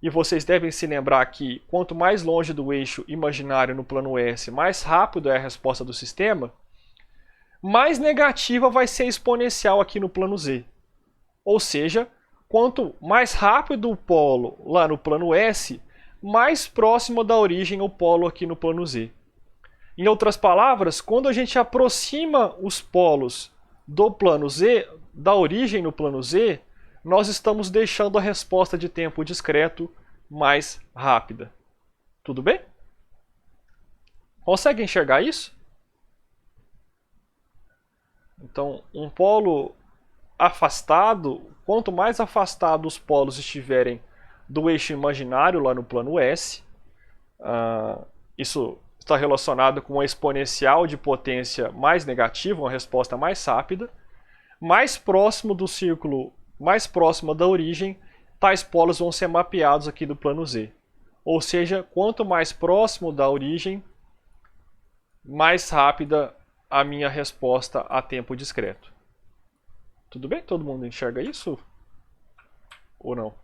e vocês devem se lembrar que quanto mais longe do eixo imaginário no plano S, mais rápido é a resposta do sistema, mais negativa vai ser a exponencial aqui no plano Z. Ou seja, quanto mais rápido o polo lá no plano S, mais próximo da origem o polo aqui no plano Z. Em outras palavras, quando a gente aproxima os polos do plano Z, da origem no plano Z, nós estamos deixando a resposta de tempo discreto mais rápida. Tudo bem? Consegue enxergar isso? Então, um polo afastado, quanto mais afastado os polos estiverem do eixo imaginário lá no plano S, isso está relacionado com uma exponencial de potência mais negativa, uma resposta mais rápida, mais próximo do círculo, mais próximo da origem, tais polos vão ser mapeados aqui do plano Z. Ou seja, quanto mais próximo da origem, mais rápida a minha resposta a tempo discreto. Tudo bem? Todo mundo enxerga isso? Ou não?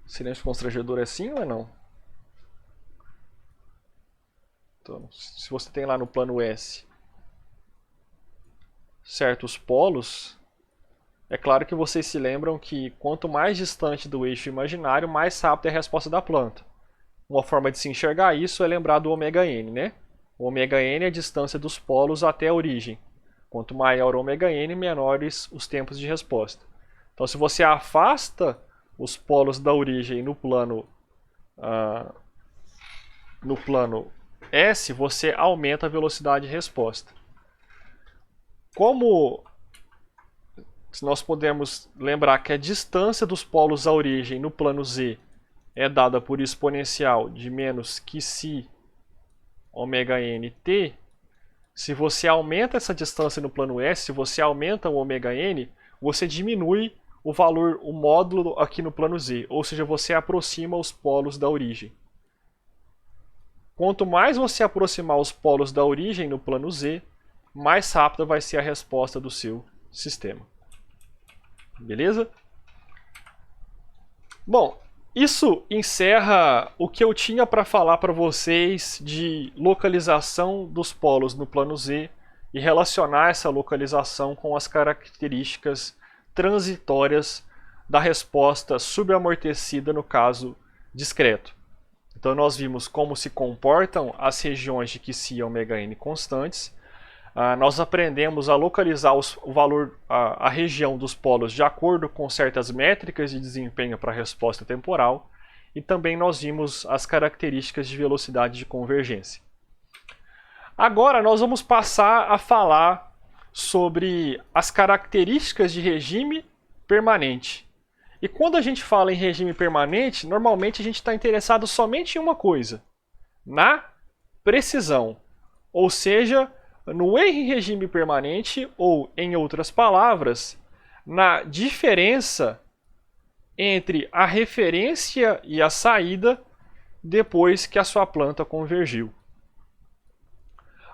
Silêncio constrangedor é sim ou é não? Então, se você tem lá no plano S certos polos, é claro que vocês se lembram que quanto mais distante do eixo imaginário, mais rápida é a resposta da planta. Uma forma de se enxergar isso é lembrar do ômega-n, né? O ômega-n é a distância dos polos até a origem. Quanto maior o ômega-n, menores os tempos de resposta. Então, se você afasta os polos da origem no plano S, você aumenta a velocidade de resposta. Como nós podemos lembrar que a distância dos polos à origem no plano Z é dada por exponencial de menos que si ômega-n-t, se você aumenta essa distância no plano S, se você aumenta o ômega-n, você diminui o valor, o módulo aqui no plano Z, ou seja, você aproxima os polos da origem. Quanto mais você aproximar os polos da origem no plano Z, mais rápida vai ser a resposta do seu sistema. Beleza? Bom, isso encerra o que eu tinha para falar para vocês de localização dos polos no plano Z e relacionar essa localização com as características transitórias da resposta subamortecida no caso discreto. Então nós vimos como se comportam as regiões de Qi e ômega-n constantes. Nós aprendemos a localizar o valor, a região dos polos de acordo com certas métricas de desempenho para a resposta temporal. E também nós vimos as características de velocidade de convergência. Agora nós vamos passar a falar sobre as características de regime permanente. E quando a gente fala em regime permanente, normalmente a gente está interessado somente em uma coisa: na precisão. Ou seja, no erro em regime permanente, ou em outras palavras, na diferença entre a referência e a saída depois que a sua planta convergiu.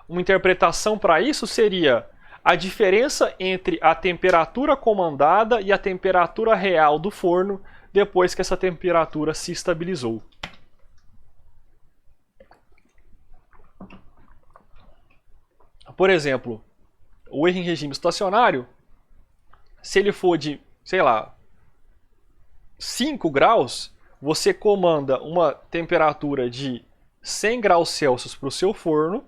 Uma interpretação para isso seria a diferença entre a temperatura comandada e a temperatura real do forno depois que essa temperatura se estabilizou. Por exemplo, o erro em regime estacionário, se ele for de, sei lá, 5 graus, você comanda uma temperatura de 100 graus Celsius para o seu forno.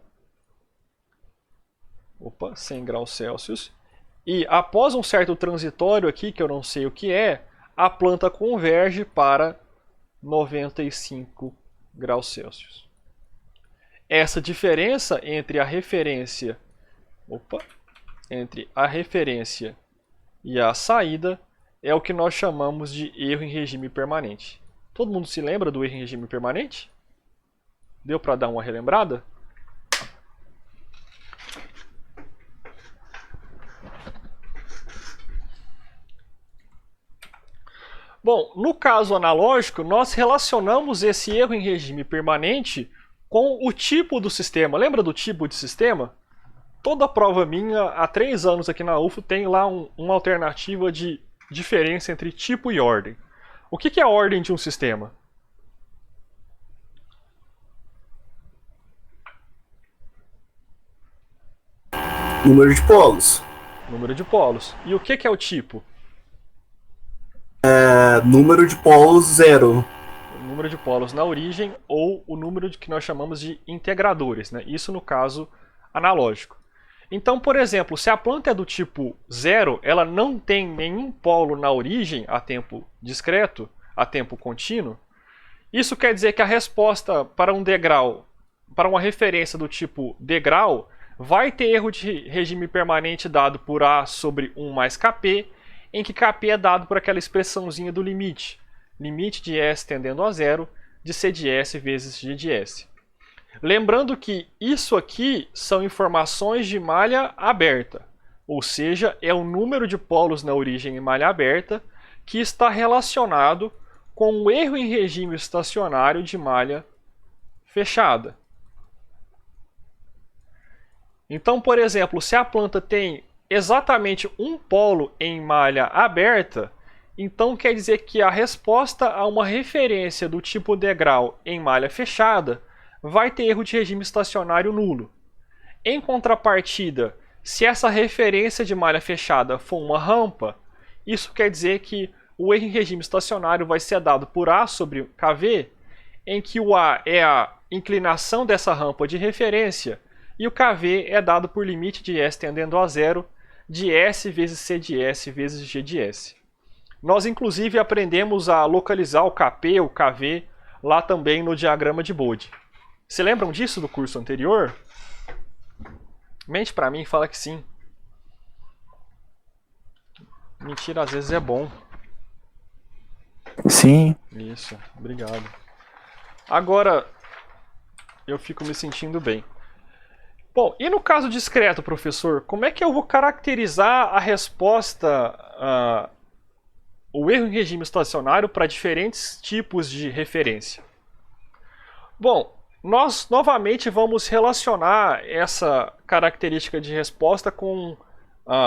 100 graus Celsius. E após um certo transitório aqui, que eu não sei o que é, a planta converge para 95 graus Celsius. Essa diferença entre a referência, entre a referência e a saída é o que nós chamamos de erro em regime permanente. Todo mundo se lembra do erro em regime permanente? Deu para dar uma relembrada? Bom, no caso analógico, nós relacionamos esse erro em regime permanente com o tipo do sistema. Lembra do tipo de sistema? Toda prova minha, há 3 anos aqui na UFO, tem lá uma alternativa de diferença entre tipo e ordem. O que é a ordem de um sistema? Número de polos. Número de polos. E o que é o tipo? Número de polos 0. O número de polos na origem ou o número que nós chamamos de integradores, né? Isso no caso analógico. Então, por exemplo, se a planta é do tipo 0, ela não tem nenhum polo na origem a tempo discreto, a tempo contínuo. Isso quer dizer que a resposta para um degrau, para uma referência do tipo degrau, vai ter erro de regime permanente dado por A sobre 1 mais Kp, em que Kp é dado por aquela expressãozinha do limite. Limite de S tendendo a 0 de C de S vezes G de S. Lembrando que isso aqui são informações de malha aberta, ou seja, é o número de polos na origem em malha aberta que está relacionado com o erro em regime estacionário de malha fechada. Então, por exemplo, se a planta tem exatamente um polo em malha aberta, então quer dizer que a resposta a uma referência do tipo degrau em malha fechada vai ter erro de regime estacionário nulo. Em contrapartida, se essa referência de malha fechada for uma rampa, isso quer dizer que o erro em regime estacionário vai ser dado por A sobre KV, em que o A é a inclinação dessa rampa de referência e o KV é dado por limite de S tendendo a 0 de S vezes C de S vezes G de S. Nós inclusive aprendemos a localizar o Kp, o KV, lá também no diagrama de Bode. Se lembram disso do curso anterior? Mente pra mim e fala que sim. Mentira às vezes é bom. Sim. Isso, obrigado. Agora eu fico me sentindo bem. Bom, e no caso discreto, professor, como é que eu vou caracterizar a resposta, o erro em regime estacionário para diferentes tipos de referência? Bom, nós novamente vamos relacionar essa característica de resposta com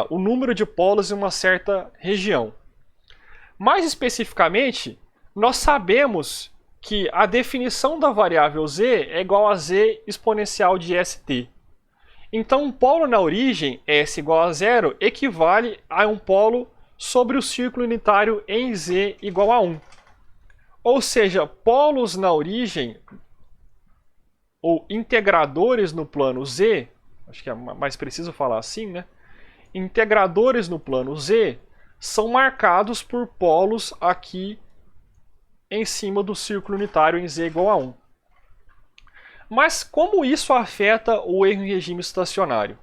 o número de polos em uma certa região. Mais especificamente, nós sabemos que a definição da variável z é igual a z exponencial de st. Então, um polo na origem, S igual a 0, equivale a um polo sobre o círculo unitário em Z igual a 1. Ou seja, polos na origem, ou integradores no plano Z, acho que é mais preciso falar assim, né? Integradores no plano Z são marcados por polos aqui em cima do círculo unitário em Z igual a 1. Mas como isso afeta o erro em regime estacionário?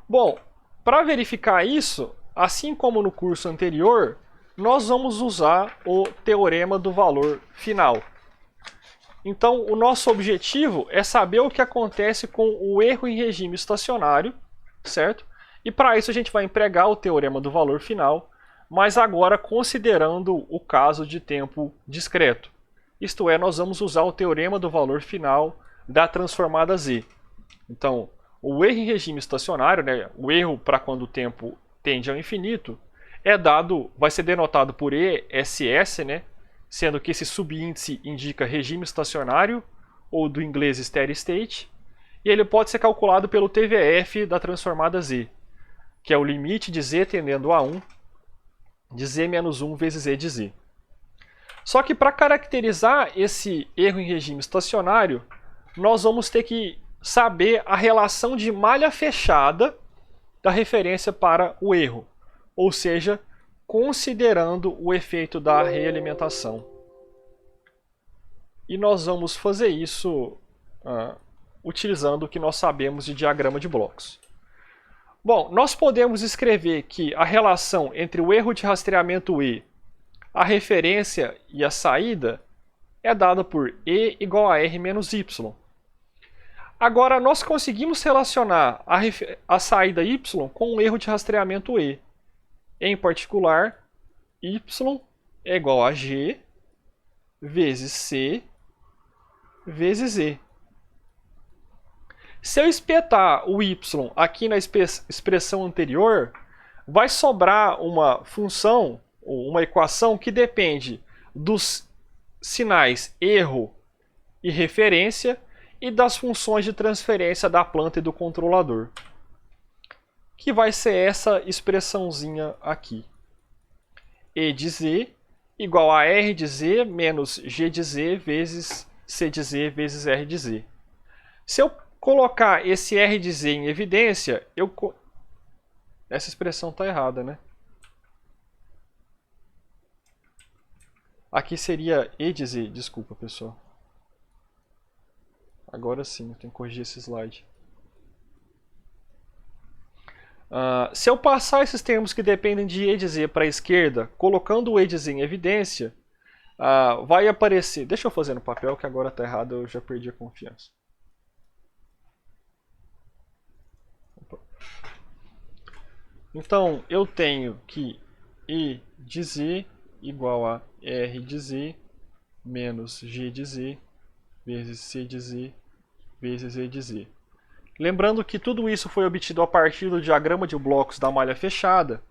Bom, para verificar isso, assim como no curso anterior, nós vamos usar o teorema do valor final. Então, o nosso objetivo é saber o que acontece com o erro em regime estacionário, certo? E para isso a gente vai empregar o teorema do valor final, mas agora considerando o caso de tempo discreto. Isto é, nós vamos usar o teorema do valor final da transformada Z. Então, o erro em regime estacionário, né, o erro para quando o tempo tende ao infinito, vai ser denotado por ESS, né, sendo que esse subíndice indica regime estacionário, ou do inglês steady state, e ele pode ser calculado pelo TVF da transformada Z, que é o limite de Z tendendo a 1, de Z menos 1 vezes E de Z. Só que para caracterizar esse erro em regime estacionário, nós vamos ter que saber a relação de malha fechada da referência para o erro, ou seja, considerando o efeito da realimentação. E nós vamos fazer isso utilizando o que nós sabemos de diagrama de blocos. Bom, nós podemos escrever que a relação entre o erro de rastreamento E, a referência e a saída é dada por E igual a R menos Y. Agora, nós conseguimos relacionar a saída Y com o erro de rastreamento E. Em particular, Y é igual a G vezes C vezes E. Se eu espetar o y aqui na expressão anterior, vai sobrar uma função, ou uma equação que depende dos sinais erro e referência e das funções de transferência da planta e do controlador, que vai ser essa expressãozinha aqui. E de z igual a R de z menos G de z vezes C de z vezes R de z. Se eu colocar esse R de z em evidência, essa expressão está errada, né? Aqui seria E de z, desculpa pessoal. Agora sim, eu tenho que corrigir esse slide. Se eu passar esses termos que dependem de E de z para a esquerda, colocando o E de z em evidência, vai aparecer... Deixa eu fazer no papel, que agora está errado, eu já perdi a confiança. Então, eu tenho que E de z igual a R de z menos G de z vezes C de z vezes E de z. Lembrando que tudo isso foi obtido a partir do diagrama de blocos da malha fechada.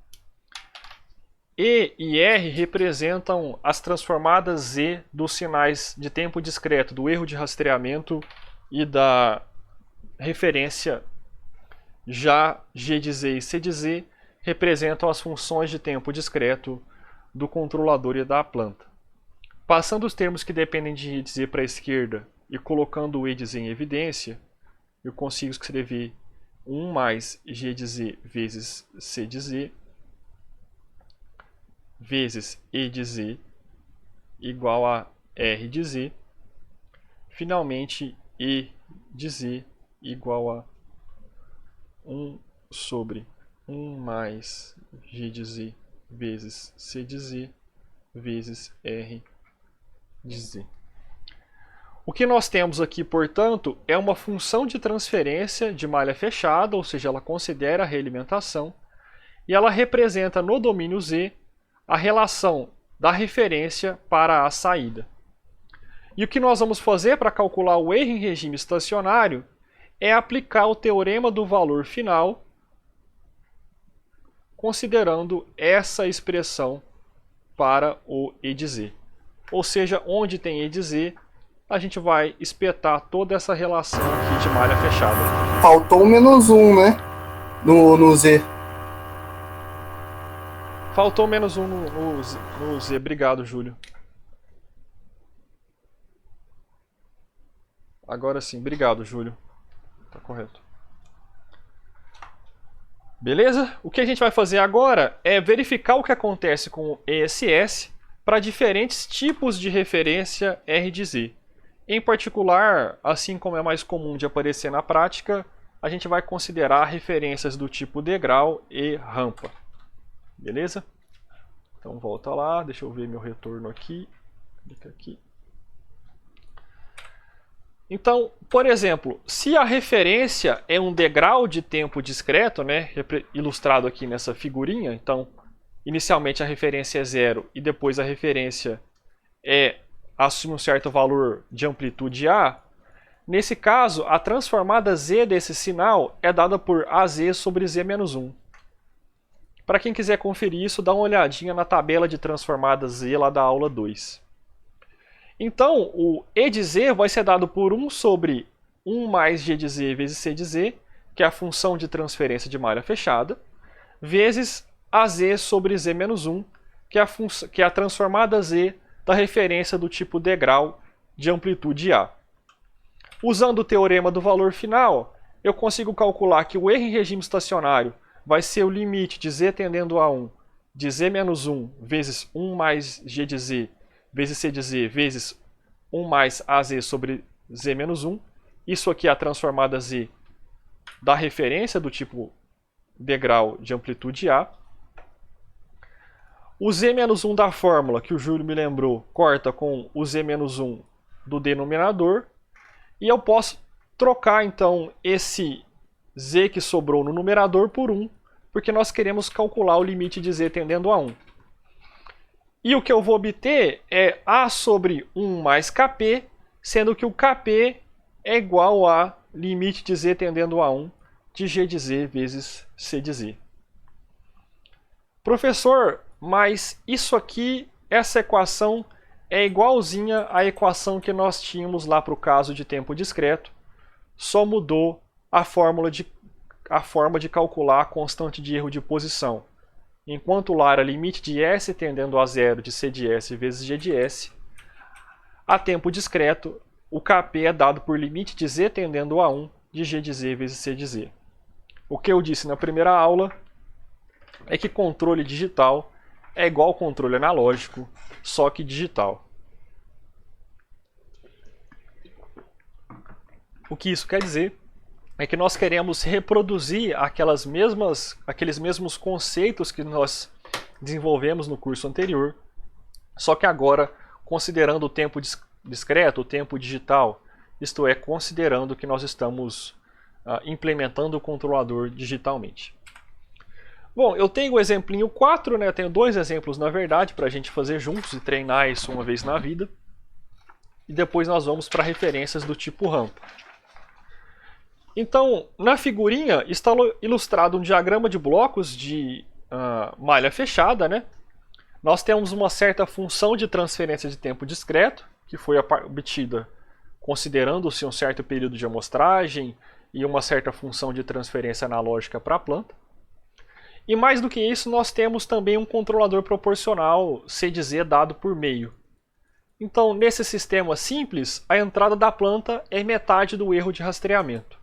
E e R representam as transformadas Z dos sinais de tempo discreto, do erro de rastreamento e da referência. Já G de Z e C de Z representam as funções de tempo discreto do controlador e da planta. Passando os termos que dependem de E de Z para a esquerda e colocando o E de Z em evidência, eu consigo escrever 1 mais G de Z vezes C de Z vezes E de Z igual a R de Z. Finalmente, E de Z igual a 1 sobre 1 mais G de Z vezes C de Z vezes R de Z. O que nós temos aqui, portanto, é uma função de transferência de malha fechada, ou seja, ela considera a realimentação, e ela representa no domínio Z a relação da referência para a saída. E o que nós vamos fazer para calcular o erro em regime estacionário é aplicar o teorema do valor final, considerando essa expressão para o E de Z. Ou seja, onde tem E de Z, a gente vai espetar toda essa relação aqui de malha fechada. Faltou menos um, né? No Z. Faltou menos um no Z. Obrigado, Júlio. Agora sim, obrigado, Júlio. Tá correto. Beleza? O que a gente vai fazer agora é verificar o que acontece com o ESS para diferentes tipos de referência R de Z. Em particular, assim como é mais comum de aparecer na prática, a gente vai considerar referências do tipo degrau e rampa. Beleza? Então volta lá, deixa eu ver meu retorno aqui. Clica aqui. Então, por exemplo, se a referência é um degrau de tempo discreto, né, ilustrado aqui nessa figurinha, então inicialmente a referência é 0 e depois a referência assume um certo valor de amplitude A, nesse caso a transformada Z desse sinal é dada por AZ sobre Z menos 1. Para quem quiser conferir isso, dá uma olhadinha na tabela de transformada Z lá da aula 2. Então, o E de Z vai ser dado por 1 sobre 1 mais G de Z vezes C de Z, que é a função de transferência de malha fechada, vezes AZ sobre Z menos 1, que é a transformada Z da referência do tipo degrau de amplitude A. Usando o teorema do valor final, eu consigo calcular que o erro em regime estacionário vai ser o limite de z tendendo a 1 de z menos 1 vezes 1 mais g de z vezes c de z vezes 1 mais az sobre z menos 1. Isso aqui é a transformada z da referência do tipo degrau de amplitude A. O z menos 1 da fórmula, que o Júlio me lembrou, corta com o z menos 1 do denominador. E eu posso trocar, então, esse z que sobrou no numerador por 1, porque nós queremos calcular o limite de z tendendo a 1. E o que eu vou obter é A sobre 1 mais Kp, sendo que o Kp é igual a limite de z tendendo a 1 de g de z vezes c de z. Professor, mas isso aqui, essa equação é igualzinha à equação que nós tínhamos lá para o caso de tempo discreto, só mudou a forma de calcular a constante de erro de posição. Enquanto lá era limite de S tendendo a zero de C de S vezes G de S, a tempo discreto, o Kp é dado por limite de Z tendendo a 1 de G de Z vezes C de Z. O que eu disse na primeira aula é que controle digital é igual ao controle analógico, só que digital. O que isso quer dizer é que nós queremos reproduzir aqueles mesmos conceitos que nós desenvolvemos no curso anterior, só que agora considerando o tempo discreto, o tempo digital, isto é, considerando que nós estamos implementando o controlador digitalmente. Bom, eu tenho o exemplinho 4, né? Eu tenho 2 exemplos na verdade para a gente fazer juntos e treinar isso uma vez na vida. E depois nós vamos para referências do tipo rampa. Então, na figurinha está ilustrado um diagrama de blocos de malha fechada, né? Nós temos uma certa função de transferência de tempo discreto, que foi obtida considerando-se um certo período de amostragem e uma certa função de transferência analógica para a planta. E mais do que isso, nós temos também um controlador proporcional C de Z dado por meio. Então, nesse sistema simples, a entrada da planta é metade do erro de rastreamento.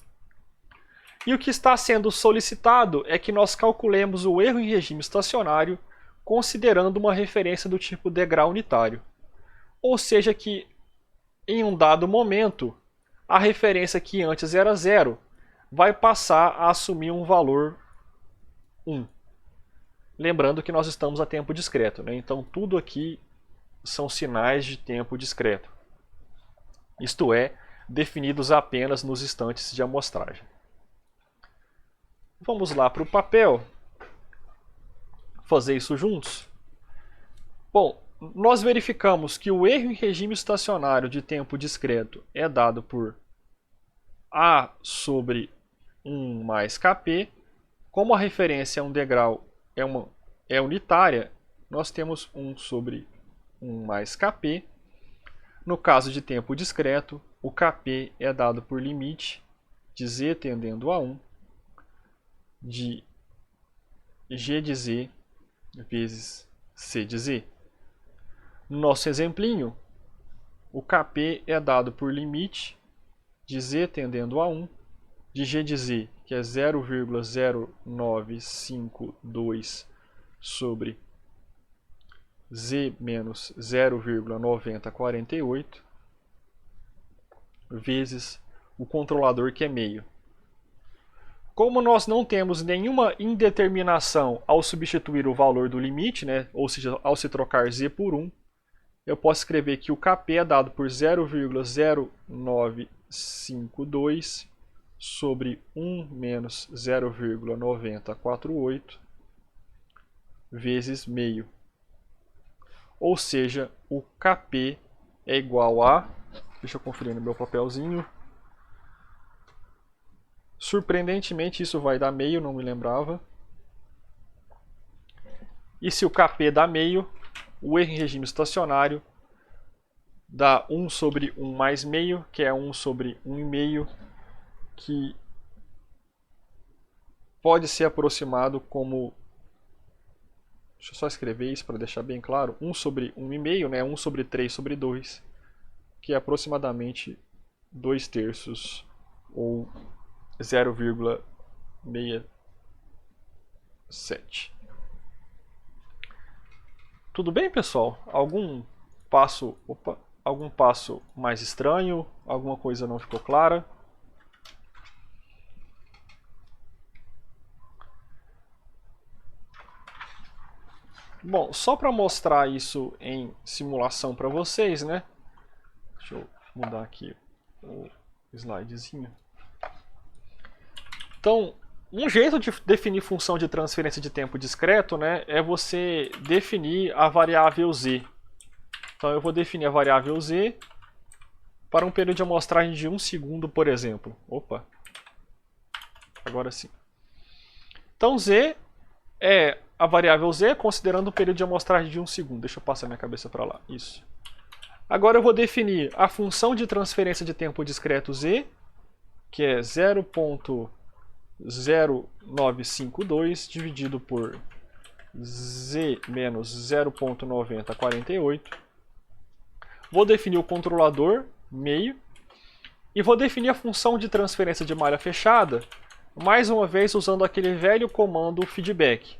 E o que está sendo solicitado é que nós calculemos o erro em regime estacionário considerando uma referência do tipo degrau unitário. Ou seja que, em um dado momento, a referência que antes era 0 vai passar a assumir um valor 1. Lembrando que nós estamos a tempo discreto, né? Então tudo aqui são sinais de tempo discreto. Isto é, definidos apenas nos instantes de amostragem. Vamos lá para o papel. Fazer isso juntos. Bom, nós verificamos que o erro em regime estacionário de tempo discreto é dado por A sobre 1 mais Kp. Como a referência a um degrau é unitária, nós temos 1 sobre 1 mais Kp. No caso de tempo discreto, o Kp é dado por limite de Z tendendo a 1 de G de Z vezes C de Z. No nosso exemplinho, o Kp é dado por limite de Z tendendo a 1 de G de Z, que é 0,0952 sobre Z menos 0,9048 vezes o controlador, que é meio. Como nós não temos nenhuma indeterminação ao substituir o valor do limite, né, ou seja, ao se trocar Z por 1, eu posso escrever que o Kp é dado por 0,0952 sobre 1 menos 0,9048 vezes meio. Ou seja, o Kp é igual a... Deixa eu conferir no meu papelzinho. Surpreendentemente, isso vai dar meio, não me lembrava. E se o Kp dá meio, o erro em regime estacionário dá 1 sobre 1 mais meio, que é 1 sobre 1,5, que pode ser aproximado como... Deixa eu só escrever isso para deixar bem claro. 1 sobre 1,5, né? 1 sobre 3 sobre 2, que é aproximadamente 2/3 ou 0,6 7. Tudo bem, pessoal? Algum passo mais estranho? Alguma coisa não ficou clara? Bom, só para mostrar isso em simulação para vocês, né? Deixa eu mudar aqui o slidezinho. Então, um jeito de definir função de transferência de tempo discreto, né, é você definir a variável z. Então eu vou definir a variável z para um período de amostragem de 1 segundo, por exemplo. Opa! Agora sim. Então z é a variável z considerando um período de amostragem de 1 segundo. Deixa eu passar minha cabeça para lá. Isso. Agora eu vou definir a função de tempo discreto z, que é 0.0952 dividido por z menos 0.9048. Vou definir o controlador, meio, e vou definir a função de transferência de malha fechada, mais uma vez usando aquele velho comando feedback.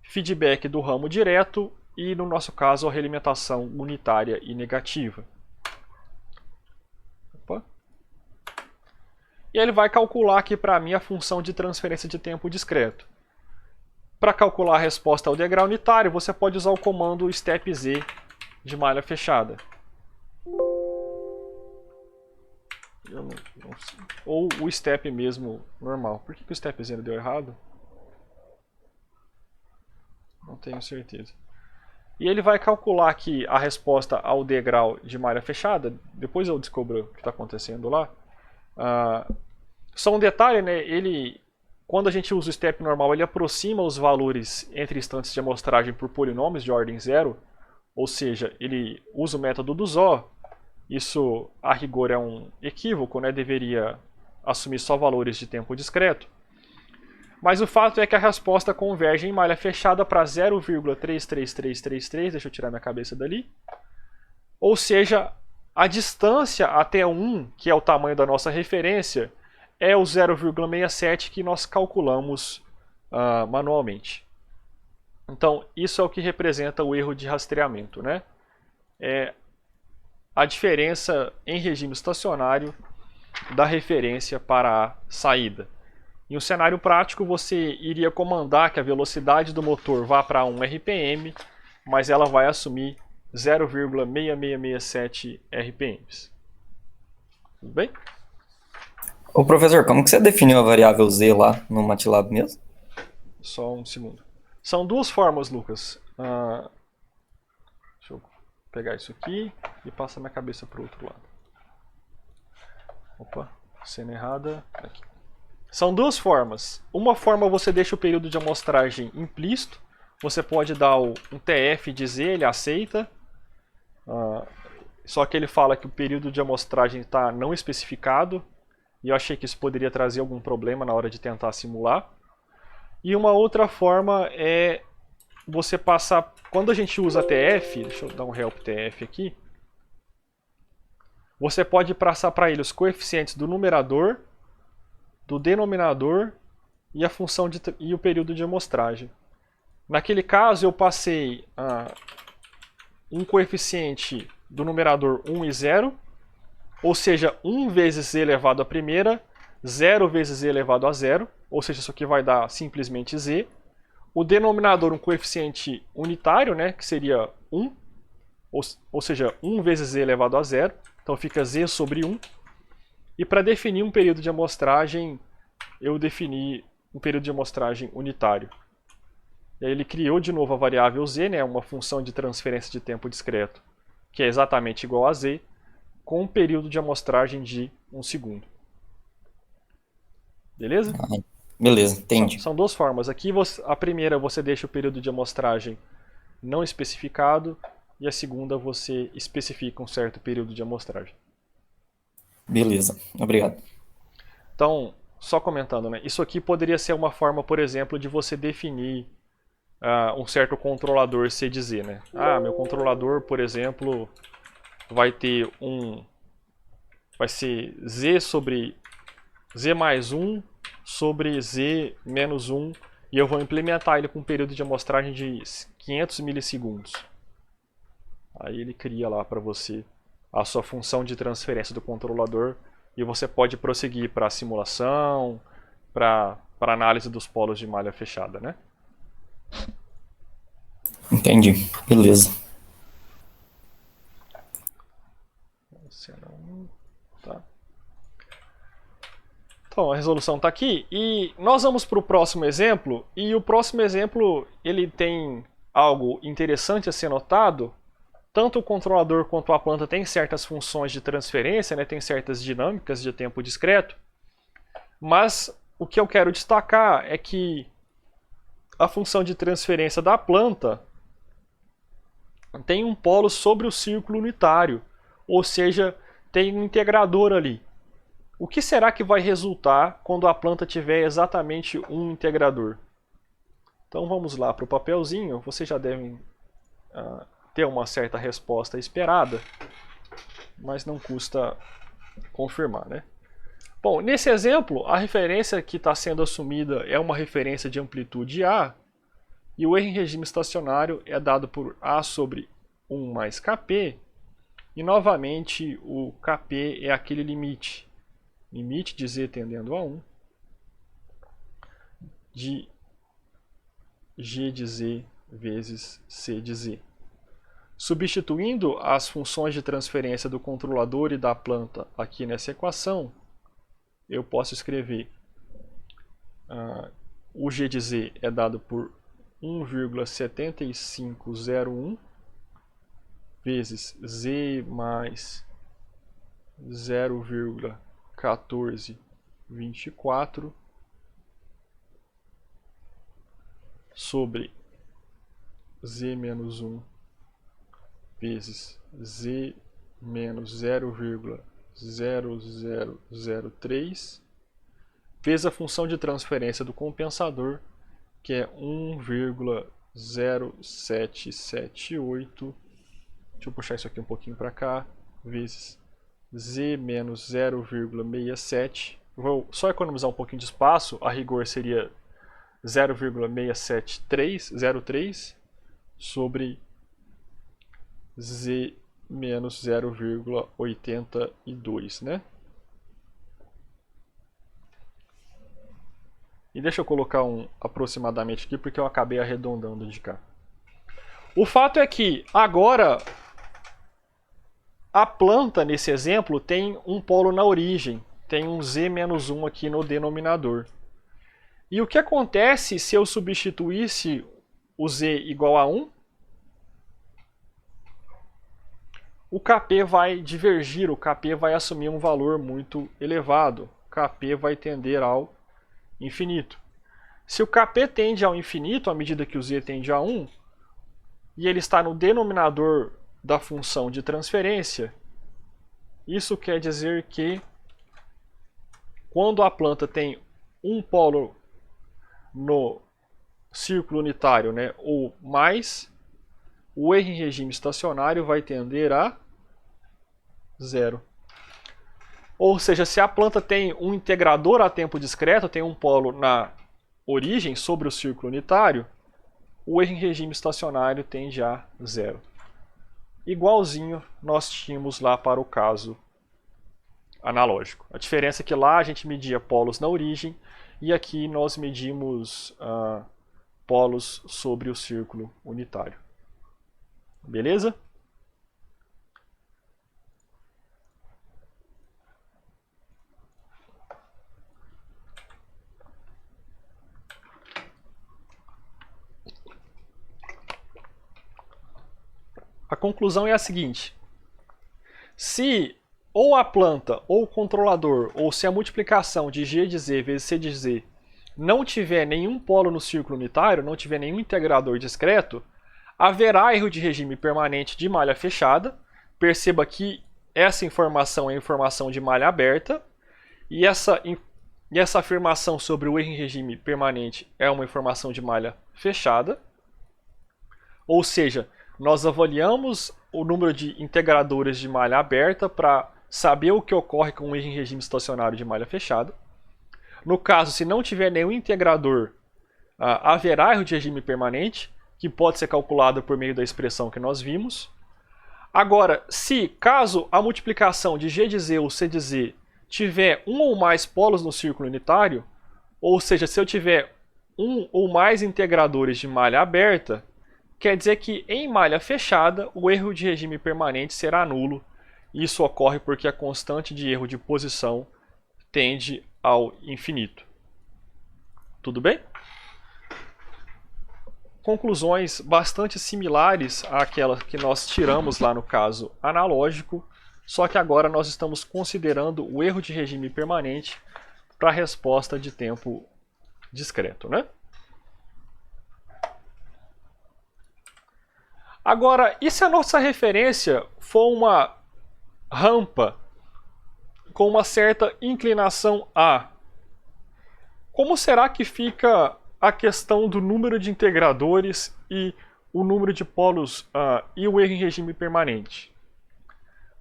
Feedback do ramo direto e, no nosso caso, a realimentação unitária e negativa. Opa. E ele vai calcular aqui para mim a função de transferência de tempo discreto. Para calcular a resposta ao degrau unitário, você pode usar o comando stepz de malha fechada. Ou o step mesmo normal. Por que o stepz deu errado? Não tenho certeza. E ele vai calcular aqui a resposta ao degrau de malha fechada. Depois eu descubro o que está acontecendo lá. Só um detalhe, né? Quando a gente usa o step normal, ele aproxima os valores entre instantes de amostragem por polinômios de ordem zero. Ou seja, ele usa o método do Zó. Isso, a rigor, é um equívoco, né? Deveria assumir só valores de tempo discreto. Mas o fato é que a resposta converge em malha fechada para 0,33333. Deixa eu tirar minha cabeça dali. Ou seja, a distância até 1, que é o tamanho da nossa referência, é o 0,67 que nós calculamos manualmente. Então, isso é o que representa o erro de rastreamento, né? É a diferença em regime estacionário da referência para a saída. Em um cenário prático, você iria comandar que a velocidade do motor vá para 1 RPM, mas ela vai assumir 0,6667 RPMs. Tudo bem? Ô professor, como que você definiu a variável z lá no MATLAB mesmo? Só um segundo. São duas formas, Lucas. Deixa eu pegar isso aqui e passar minha cabeça para o outro lado. Opa, cena errada. Aqui. São duas formas. Uma forma você deixa o período de amostragem implícito. Você pode dar um TF de z, ele aceita. Só que ele fala que o período de amostragem está não especificado. E eu achei que isso poderia trazer algum problema na hora de tentar simular. E uma outra forma é você passar... Quando a gente usa TF, deixa eu dar um help TF aqui. Você pode passar para ele os coeficientes do numerador, do denominador e a função e o período de amostragem. Naquele caso eu passei um coeficiente do numerador 1 e 0, ou seja, 1 vezes z elevado à primeira, 0 vezes z elevado a 0, ou seja, isso aqui vai dar simplesmente z. O denominador um coeficiente unitário, né, que seria 1, ou seja, 1 vezes z elevado a 0, então fica z sobre 1. E para definir um período de amostragem, eu defini um período de amostragem unitário. E aí ele criou de novo a variável z, né, uma função de transferência de tempo discreto, que é exatamente igual a z, com um período de amostragem de 1 segundo. Beleza? Beleza, entendi. São duas formas. Aqui a primeira você deixa o período de amostragem não especificado, e a segunda você especifica um certo período de amostragem. Beleza, obrigado. Então, só comentando, né? Isso aqui poderia ser uma forma, por exemplo, de você definir um certo controlador C de Z, né? Meu controlador, por exemplo, vai ter vai ser Z sobre Z mais 1 sobre Z menos 1 e eu vou implementar ele com um período de amostragem de 500 milissegundos. Aí ele cria lá para você a sua função de transferência do controlador e você pode prosseguir para simulação, para análise dos polos de malha fechada, né? Entendi. Beleza. Tá. Então, a resolução está aqui e nós vamos para o próximo exemplo, e o próximo exemplo ele tem algo interessante a ser notado. Tanto o controlador quanto a planta têm certas funções de transferência, né, tem certas dinâmicas de tempo discreto, mas o que eu quero destacar é que a função de transferência da planta tem um polo sobre o círculo unitário, ou seja, tem um integrador ali. O que será que vai resultar quando a planta tiver exatamente um integrador? Então vamos lá para o papelzinho, vocês já devem ter uma certa resposta esperada, mas não custa confirmar, né? Bom, nesse exemplo, a referência que está sendo assumida é uma referência de amplitude A, e o erro em regime estacionário é dado por A sobre 1 mais Kp, e novamente o Kp é aquele limite de Z tendendo a 1, de G de Z vezes C de Z. Substituindo as funções de transferência do controlador e da planta aqui nessa equação, eu posso escrever o G de Z é dado por 1,7501 vezes Z mais 0,1424 sobre Z menos 1 vezes Z menos 0,0003 vezes a função de transferência do compensador, que é 1,0778, deixa eu puxar isso aqui um pouquinho para cá, vezes Z menos 0,67, vou só economizar um pouquinho de espaço, a rigor seria 0,6703 sobre Z menos 0,82, né? E deixa eu colocar um aproximadamente aqui, porque eu acabei arredondando de cá. O fato é que agora a planta, nesse exemplo, tem um polo na origem, tem um Z menos 1 aqui no denominador. E o que acontece se eu substituísse o Z igual a 1? O Kp vai divergir, o Kp vai assumir um valor muito elevado. O Kp vai tender ao infinito. Se o Kp tende ao infinito, à medida que o Z tende a 1, e ele está no denominador da função de transferência, isso quer dizer que quando a planta tem um polo no círculo unitário, né, ou mais, o erro em regime estacionário vai tender a 0. Ou seja, se a planta tem um integrador a tempo discreto, tem um polo na origem sobre o círculo unitário, o erro em regime estacionário tende a 0. Igualzinho nós tínhamos lá para o caso analógico. A diferença é que lá a gente media polos na origem e aqui nós medimos polos sobre o círculo unitário. Beleza? A conclusão é a seguinte: se ou a planta, ou o controlador, ou se a multiplicação de G de Z vezes C de Z não tiver nenhum polo no círculo unitário, não tiver nenhum integrador discreto, haverá erro de regime permanente de malha fechada. Perceba que essa informação é informação de malha aberta, e essa afirmação sobre o erro em regime permanente é uma informação de malha fechada. Ou seja, nós avaliamos o número de integradores de malha aberta para saber o que ocorre com o erro em regime estacionário de malha fechada. No caso, se não tiver nenhum integrador, haverá erro de regime permanente, que pode ser calculado por meio da expressão que nós vimos. Agora, se caso a multiplicação de G de Z ou C de Z tiver um ou mais polos no círculo unitário, ou seja, se eu tiver um ou mais integradores de malha aberta, quer dizer que em malha fechada o erro de regime permanente será nulo. Isso ocorre porque a constante de erro de posição tende ao infinito. Tudo bem? Conclusões bastante similares àquelas que nós tiramos lá no caso analógico, só que agora nós estamos considerando o erro de regime permanente para a resposta de tempo discreto, né? Agora, e se a nossa referência for uma rampa com uma certa inclinação A? Como será que fica a questão do número de integradores e o número de polos e o erro em regime permanente?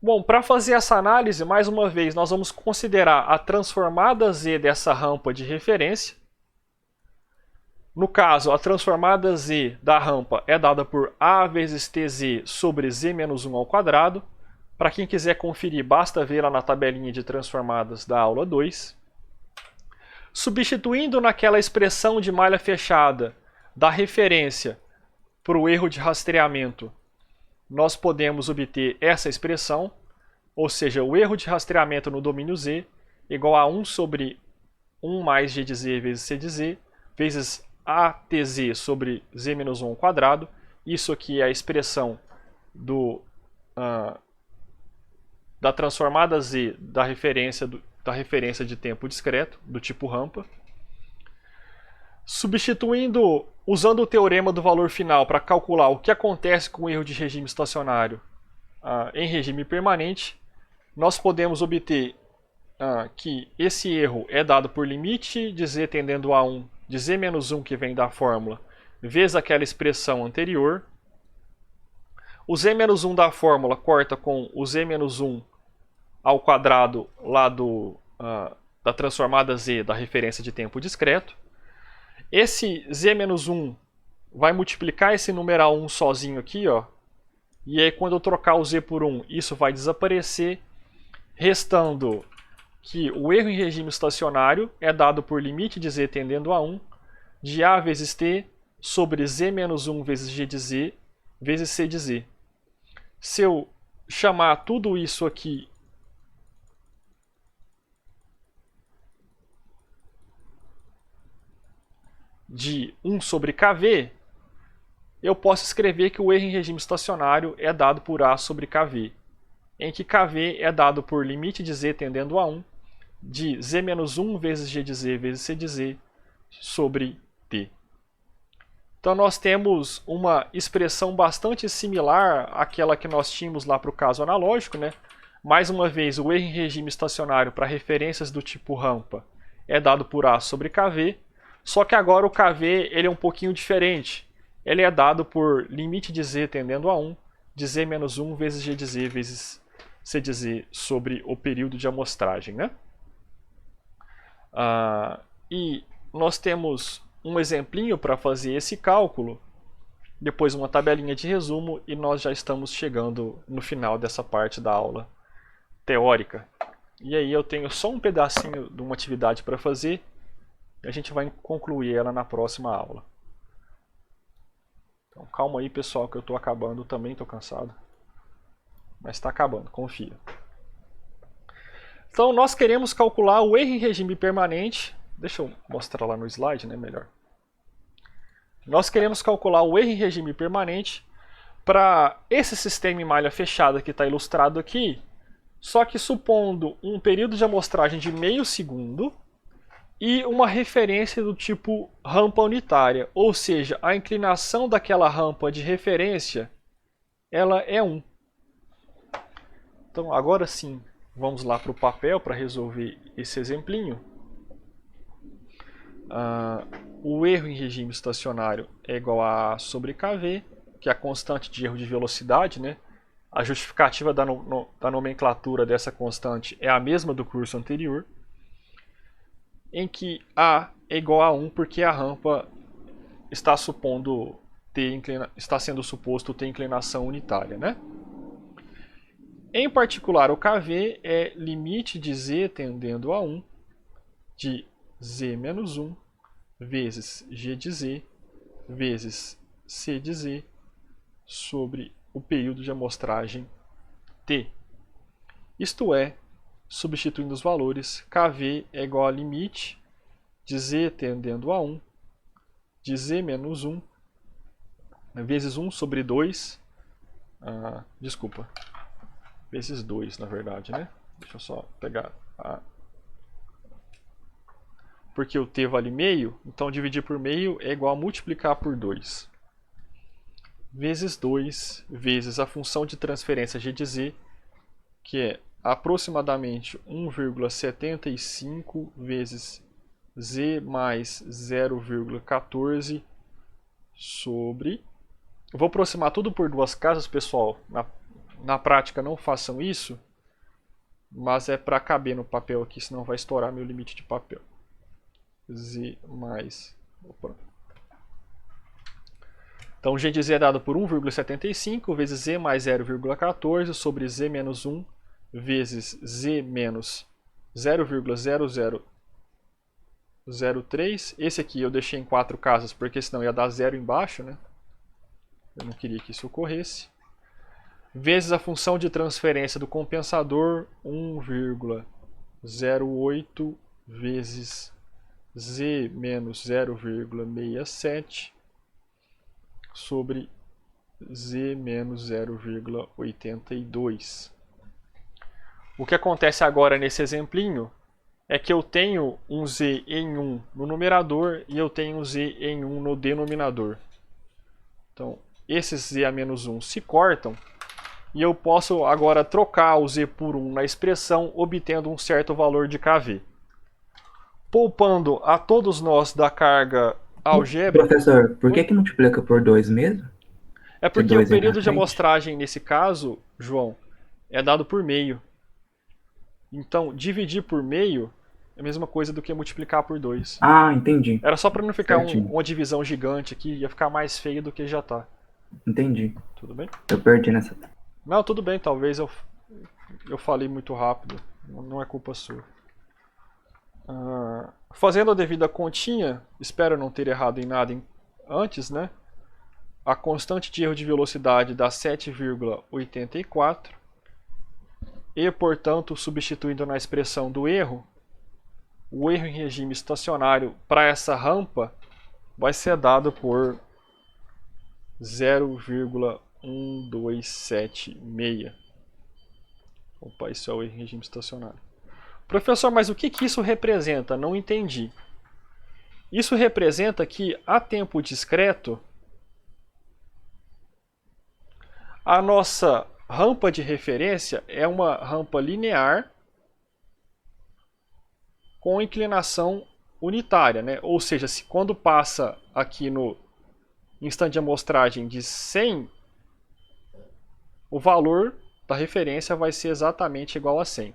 Bom, para fazer essa análise, mais uma vez, nós vamos considerar a transformada Z dessa rampa de referência. No caso, a transformada Z da rampa é dada por A vezes TZ sobre Z menos 1 ao quadrado. Para quem quiser conferir, basta ver lá na tabelinha de transformadas da aula 2. Substituindo naquela expressão de malha fechada da referência para o erro de rastreamento, nós podemos obter essa expressão, ou seja, o erro de rastreamento no domínio Z igual a 1 sobre 1 mais G de Z vezes C de Z, vezes ATZ sobre Z menos 1 ao quadrado. Isso aqui é a expressão da transformada Z da referência de tempo discreto, do tipo rampa. Substituindo, usando o teorema do valor final para calcular o que acontece com o erro de regime estacionário em regime permanente, nós podemos obter que esse erro é dado por limite de Z tendendo a 1 de Z menos 1 que vem da fórmula, vezes aquela expressão anterior. O Z menos 1 da fórmula corta com o Z menos 1 ao quadrado lá da transformada Z da referência de tempo discreto. Esse Z menos 1 vai multiplicar esse numeral 1 sozinho aqui, ó, e aí quando eu trocar o Z por 1, isso vai desaparecer, restando que o erro em regime estacionário é dado por limite de Z tendendo a 1 de A vezes T sobre Z menos 1 vezes G de Z vezes C de Z. Se eu chamar tudo isso aqui de 1 sobre kV, eu posso escrever que o erro em regime estacionário é dado por A sobre kV, em que kV é dado por limite de Z tendendo a 1 de Z menos 1 vezes G de Z vezes C de Z sobre T. Então nós temos uma expressão bastante similar àquela que nós tínhamos lá para o caso analógico, né? Mais uma vez, o erro em regime estacionário para referências do tipo rampa é dado por A sobre kV, só que agora o kV ele é um pouquinho diferente. Ele é dado por limite de Z tendendo a 1 de Z menos 1 vezes G de Z vezes C de Z sobre o período de amostragem, né? E nós temos um exemplinho para fazer esse cálculo, depois uma tabelinha de resumo, e nós já estamos chegando no final dessa parte da aula teórica. E aí eu tenho só um pedacinho de uma atividade para fazer, e a gente vai concluir ela na próxima aula. Então calma aí, pessoal, que eu estou acabando, também estou cansado. Mas está acabando, confia. Então nós queremos calcular o erro em regime permanente. Deixa eu mostrar lá no slide, né, melhor. Nós queremos calcular o erro em regime permanente para esse sistema em malha fechada que está ilustrado aqui, só que supondo um período de amostragem de meio segundo e uma referência do tipo rampa unitária, ou seja, a inclinação daquela rampa de referência ela é 1. Então agora sim, vamos lá para o papel para resolver esse exemplinho. O erro em regime estacionário é igual a A sobre kV, que é a constante de erro de velocidade, né? A justificativa da nomenclatura dessa constante é a mesma do curso anterior, em que A é igual a 1 porque a rampa está supondo está sendo suposto ter inclinação unitária, né? Em particular, o KV é limite de z tendendo a 1 de z menos 1 vezes g de z vezes c de z sobre o período de amostragem t. Isto é, substituindo os valores, KV é igual a limite de z tendendo a 1 de z menos 1 vezes 1 sobre 2, vezes 2 na verdade, né? Deixa eu só pegar porque o t vale meio, então dividir por meio é igual a multiplicar por 2. Vezes 2 vezes a função de transferência g de z, que é aproximadamente 1,75 vezes z mais 0,14 sobre... Eu vou aproximar tudo por duas casas, pessoal. Na prática não façam isso, mas é para caber no papel aqui, senão vai estourar meu limite de papel. Z mais... Opa. Então g de z é dado por 1,75 vezes z mais 0,14 sobre z menos 1 vezes z menos 0,0003. Esse aqui eu deixei em 4 casas porque senão ia dar zero embaixo, né? Eu não queria que isso ocorresse. Vezes a função de transferência do compensador, 1,08 vezes z menos 0,67 sobre z menos 0,82. O que acontece agora nesse exemplinho é que eu tenho um z em 1 no numerador e eu tenho um z em 1 no denominador. Então, esses z a menos 1 se cortam e eu posso agora trocar o z por 1 na expressão, obtendo um certo valor de KV. Poupando a todos nós da carga algébrica... Professor, por que multiplica por 2 mesmo? É porque o período de amostragem, nesse caso, João, é dado por meio. Então, dividir por meio é a mesma coisa do que multiplicar por 2. Ah, entendi. Era só para não ficar Certinho. uma divisão gigante aqui, ia ficar mais feio do que já está. Entendi. Tudo bem? Eu perdi nessa. Não, tudo bem, talvez eu falei muito rápido, não é culpa sua. Fazendo a devida continha, espero não ter errado em nada antes, né? A constante de erro de velocidade dá 7,84 e, portanto, substituindo na expressão do erro, o erro em regime estacionário para essa rampa vai ser dado por 0,1276. Opa, isso é o erro em regime estacionário. Professor, mas o que isso representa? Não entendi. Isso representa que, a tempo discreto, a nossa rampa de referência é uma rampa linear com inclinação unitária, né? Ou seja, se quando passa aqui no instante de amostragem de 100, o valor da referência vai ser exatamente igual a 100.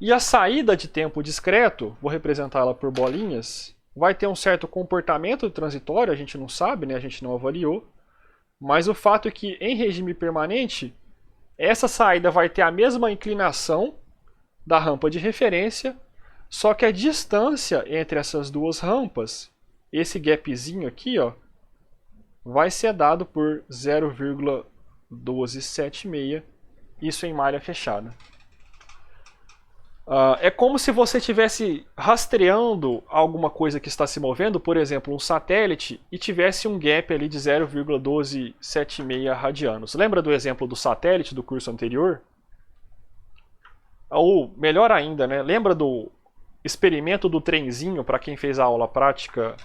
E a saída de tempo discreto, vou representá-la por bolinhas, vai ter um certo comportamento transitório, a gente não sabe, né? A gente não avaliou. Mas o fato é que, em regime permanente, essa saída vai ter a mesma inclinação da rampa de referência, só que a distância entre essas duas rampas, esse gapzinho aqui, ó, vai ser dado por 0,1276, isso em malha fechada. É como se você estivesse rastreando alguma coisa que está se movendo, por exemplo, um satélite, e tivesse um gap ali de 0,1276 radianos. Lembra do exemplo do satélite do curso anterior? Ou, melhor ainda, né? Lembra do experimento do trenzinho, para quem fez a aula prática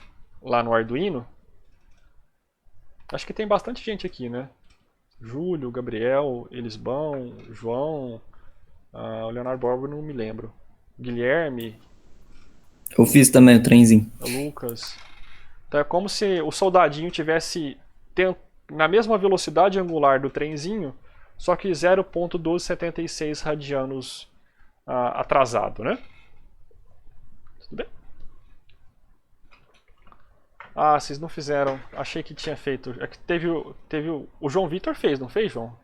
lá no Arduino? Acho que tem bastante gente aqui, né? Júlio, Gabriel, Elisbão, João... o Leonardo Borba não me lembro. Guilherme. Eu fiz também o trenzinho. Lucas. Então é como se o soldadinho tivesse na mesma velocidade angular do trenzinho, só que 0,1276 radianos atrasado, né? Tudo bem? Ah, vocês não fizeram. Achei que tinha feito. É que teve o João Vitor fez, não fez, João?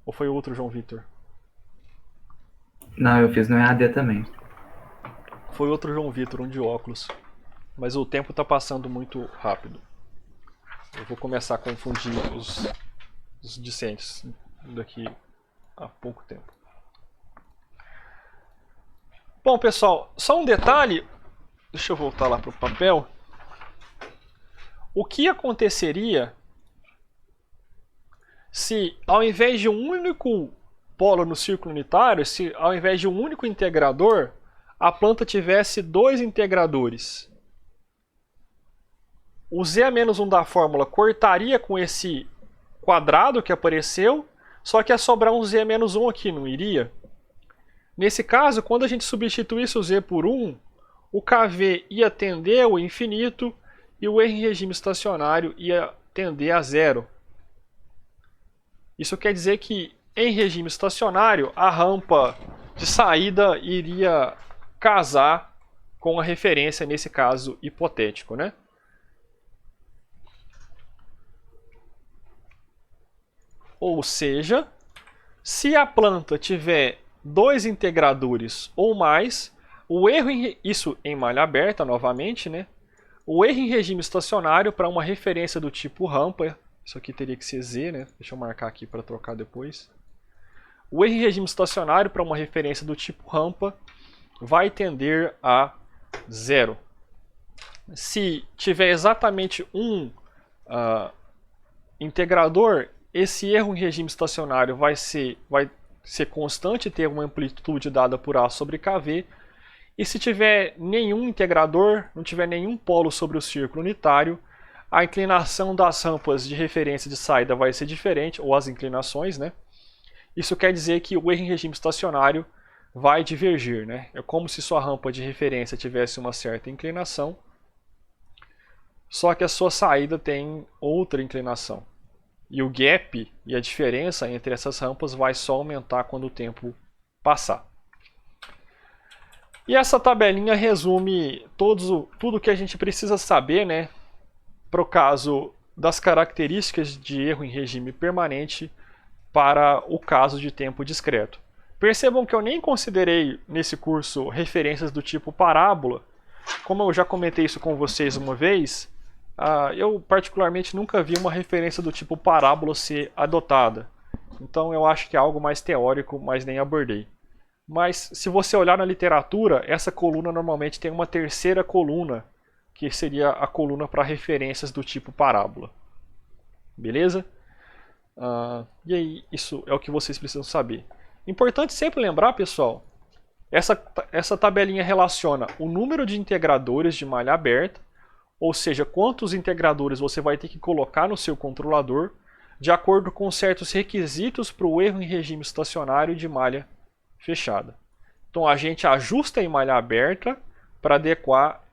Ou foi o outro João Vitor? Não, eu fiz no EAD também. Foi outro João Vitor, um de óculos. Mas o tempo tá passando muito rápido. Eu vou começar a confundir os discentes daqui a pouco tempo. Bom, pessoal, só um detalhe. Deixa eu voltar lá pro papel. O que aconteceria se, ao invés de um único polo no círculo unitário, se ao invés de um único integrador, a planta tivesse dois integradores? O z-1 da fórmula cortaria com esse quadrado que apareceu, só que ia sobrar um z-1 aqui, não iria? Nesse caso, quando a gente substituísse o z por 1, o kv ia tender ao infinito e o erro em regime estacionário ia tender a zero. Isso quer dizer que em regime estacionário a rampa de saída iria casar com a referência nesse caso hipotético, né? Ou seja, se a planta tiver dois integradores ou mais, o erro isso em malha aberta novamente, né? O erro em regime estacionário para uma referência do tipo rampa, isso aqui teria que ser Z, né? Deixa eu marcar aqui para trocar depois. O erro em regime estacionário para uma referência do tipo rampa vai tender a zero. Se tiver exatamente um integrador, esse erro em regime estacionário vai ser constante, ter uma amplitude dada por A sobre KV. E se tiver nenhum integrador, não tiver nenhum polo sobre o círculo unitário, a inclinação das rampas de referência de saída vai ser diferente, ou as inclinações, né? Isso quer dizer que o erro em regime estacionário vai divergir, né? É como se sua rampa de referência tivesse uma certa inclinação, só que a sua saída tem outra inclinação. E o gap e a diferença entre essas rampas vai só aumentar quando o tempo passar. E essa tabelinha resume tudo que a gente precisa saber, né, para o caso das características de erro em regime permanente para o caso de tempo discreto. Percebam que eu nem considerei nesse curso referências do tipo parábola. Como eu já comentei isso com vocês uma vez, eu particularmente nunca vi uma referência do tipo parábola ser adotada. Então eu acho que é algo mais teórico, mas nem abordei. Mas se você olhar na literatura, essa coluna normalmente tem uma terceira coluna, que seria a coluna para referências do tipo parábola. Beleza? E aí, isso é o que vocês precisam saber. Importante sempre lembrar, pessoal, essa tabelinha relaciona o número de integradores de malha aberta, ou seja, quantos integradores você vai ter que colocar no seu controlador, de acordo com certos requisitos para o erro em regime estacionário de malha fechada. Então a gente ajusta em malha aberta para adequar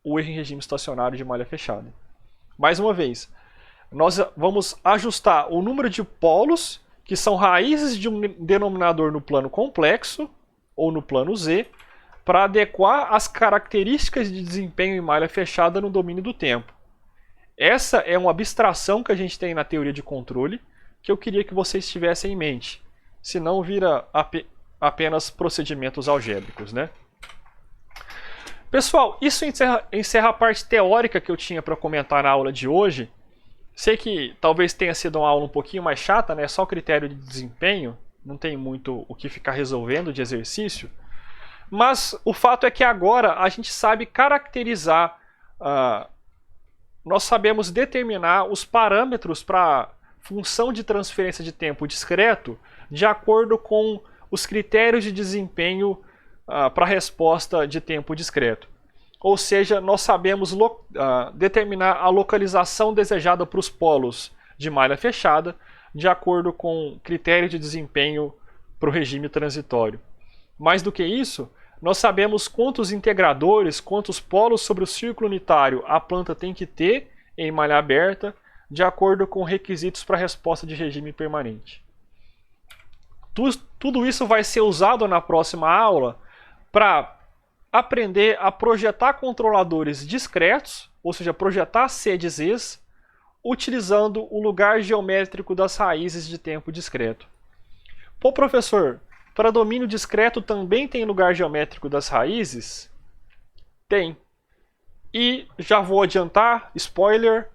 o erro em regime estacionário de malha fechada. Mais uma vez, nós vamos ajustar o número de polos, que são raízes de um denominador no plano complexo, ou no plano Z, para adequar as características de desempenho em malha fechada no domínio do tempo. Essa é uma abstração que a gente tem na teoria de controle, que eu queria que vocês tivessem em mente. Senão vira apenas procedimentos algébricos, né? Pessoal, isso encerra a parte teórica que eu tinha para comentar na aula de hoje. Sei que talvez tenha sido uma aula um pouquinho mais chata, né? Só critério de desempenho, não tem muito o que ficar resolvendo de exercício. Mas o fato é que agora a gente sabe caracterizar, nós sabemos determinar os parâmetros para função de transferência de tempo discreto de acordo com os critérios de desempenho para a resposta de tempo discreto. Ou seja, nós sabemos determinar a localização desejada para os polos de malha fechada de acordo com critério de desempenho para o regime transitório. Mais do que isso, nós sabemos quantos integradores, quantos polos sobre o círculo unitário a planta tem que ter em malha aberta de acordo com requisitos para a resposta de regime permanente. Tudo isso vai ser usado na próxima aula para aprender a projetar controladores discretos, ou seja, projetar CDZs, utilizando o lugar geométrico das raízes de tempo discreto. Pô, professor, para domínio discreto também tem lugar geométrico das raízes? Tem. E já vou adiantar, spoiler,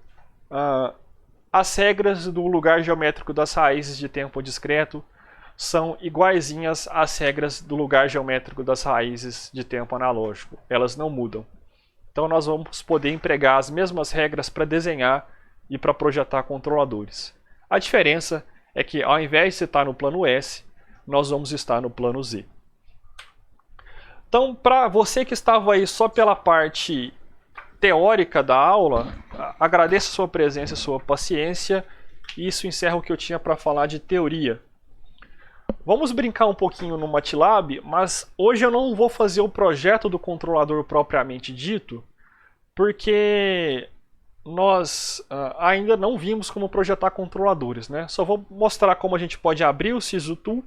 as regras do lugar geométrico das raízes de tempo discreto são iguaizinhas às regras do lugar geométrico das raízes de tempo analógico. Elas não mudam. Então nós vamos poder empregar as mesmas regras para desenhar e para projetar controladores. A diferença é que ao invés de estar no plano S, nós vamos estar no plano Z. Então, para você que estava aí só pela parte teórica da aula, agradeço a sua presença e sua paciência. E isso encerra o que eu tinha para falar de teoria. Vamos brincar um pouquinho no MATLAB, mas hoje eu não vou fazer o projeto do controlador propriamente dito, porque nós ainda não vimos como projetar controladores, né? Só vou mostrar como a gente pode abrir o SISUTool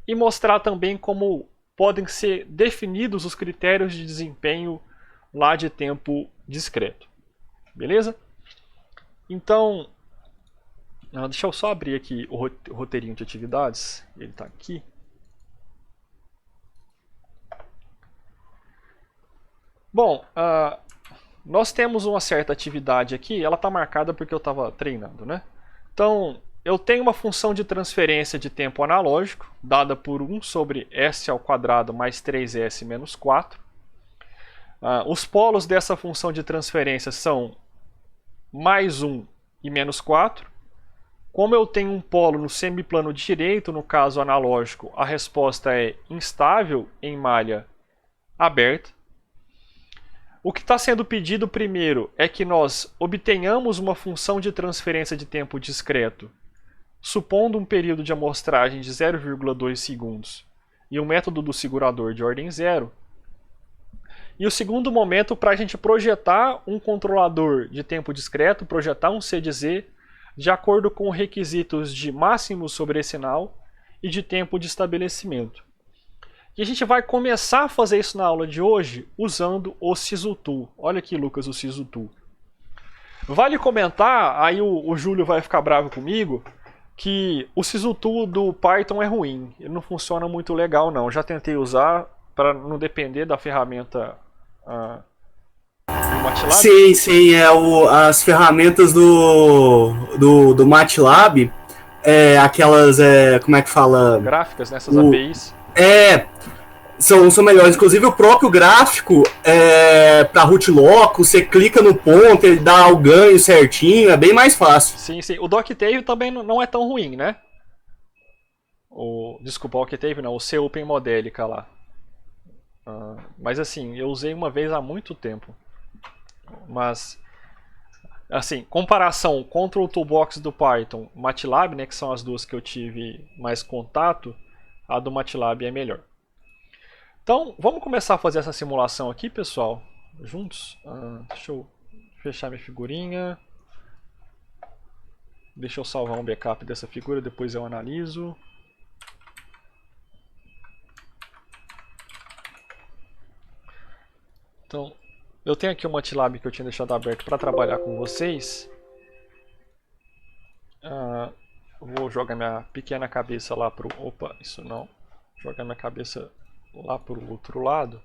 e mostrar também como podem ser definidos os critérios de desempenho lá de tempo discreto. Beleza? Então, deixa eu só abrir aqui o roteirinho de atividades. Ele está aqui. Bom, nós temos uma certa atividade aqui. Ela está marcada porque eu estava treinando, né? Então, eu tenho uma função de transferência de tempo analógico, dada por 1 sobre s² mais 3s menos 4. Os polos dessa função de transferência são mais 1 e menos 4. Como eu tenho um polo no semiplano direito, no caso analógico, a resposta é instável em malha aberta. O que está sendo pedido primeiro é que nós obtenhamos uma função de transferência de tempo discreto, supondo um período de amostragem de 0,2 segundos e um método do segurador de ordem 0. E o segundo momento para a gente projetar um controlador de tempo discreto, projetar um CDZ, de acordo com requisitos de máximo sobrecinal e de tempo de estabelecimento. E a gente vai começar a fazer isso na aula de hoje usando o SISUTool. Olha aqui, Lucas, o SISUTool. Vale comentar, aí o Júlio vai ficar bravo comigo, que o SISUTool do Python é ruim. Ele não funciona muito legal, não. Já tentei usar para não depender da ferramenta do MATLAB. Sim, as ferramentas do MATLAB, aquelas, como é que fala? Gráficas, nessas APIs. São melhores. Inclusive o próprio gráfico, para root loco, você clica no ponto, ele dá o ganho certinho, é bem mais fácil. Sim. O do Octave também não é tão ruim, né? Desculpa, o Octave não, o COpen Modelica lá. Mas assim, eu usei uma vez há muito tempo. Mas, assim, comparação Control Toolbox do Python, MATLAB, né, que são as duas que eu tive mais contato, a do MATLAB é melhor. Então, vamos começar a fazer essa simulação aqui, pessoal, juntos. Deixa eu fechar minha figurinha. Deixa eu salvar um backup dessa figura, depois eu analiso. Então, eu tenho aqui o MATLAB que eu tinha deixado aberto para trabalhar com vocês. Vou jogar minha pequena cabeça lá para o... Opa, isso não. Jogar minha cabeça lá para o outro lado.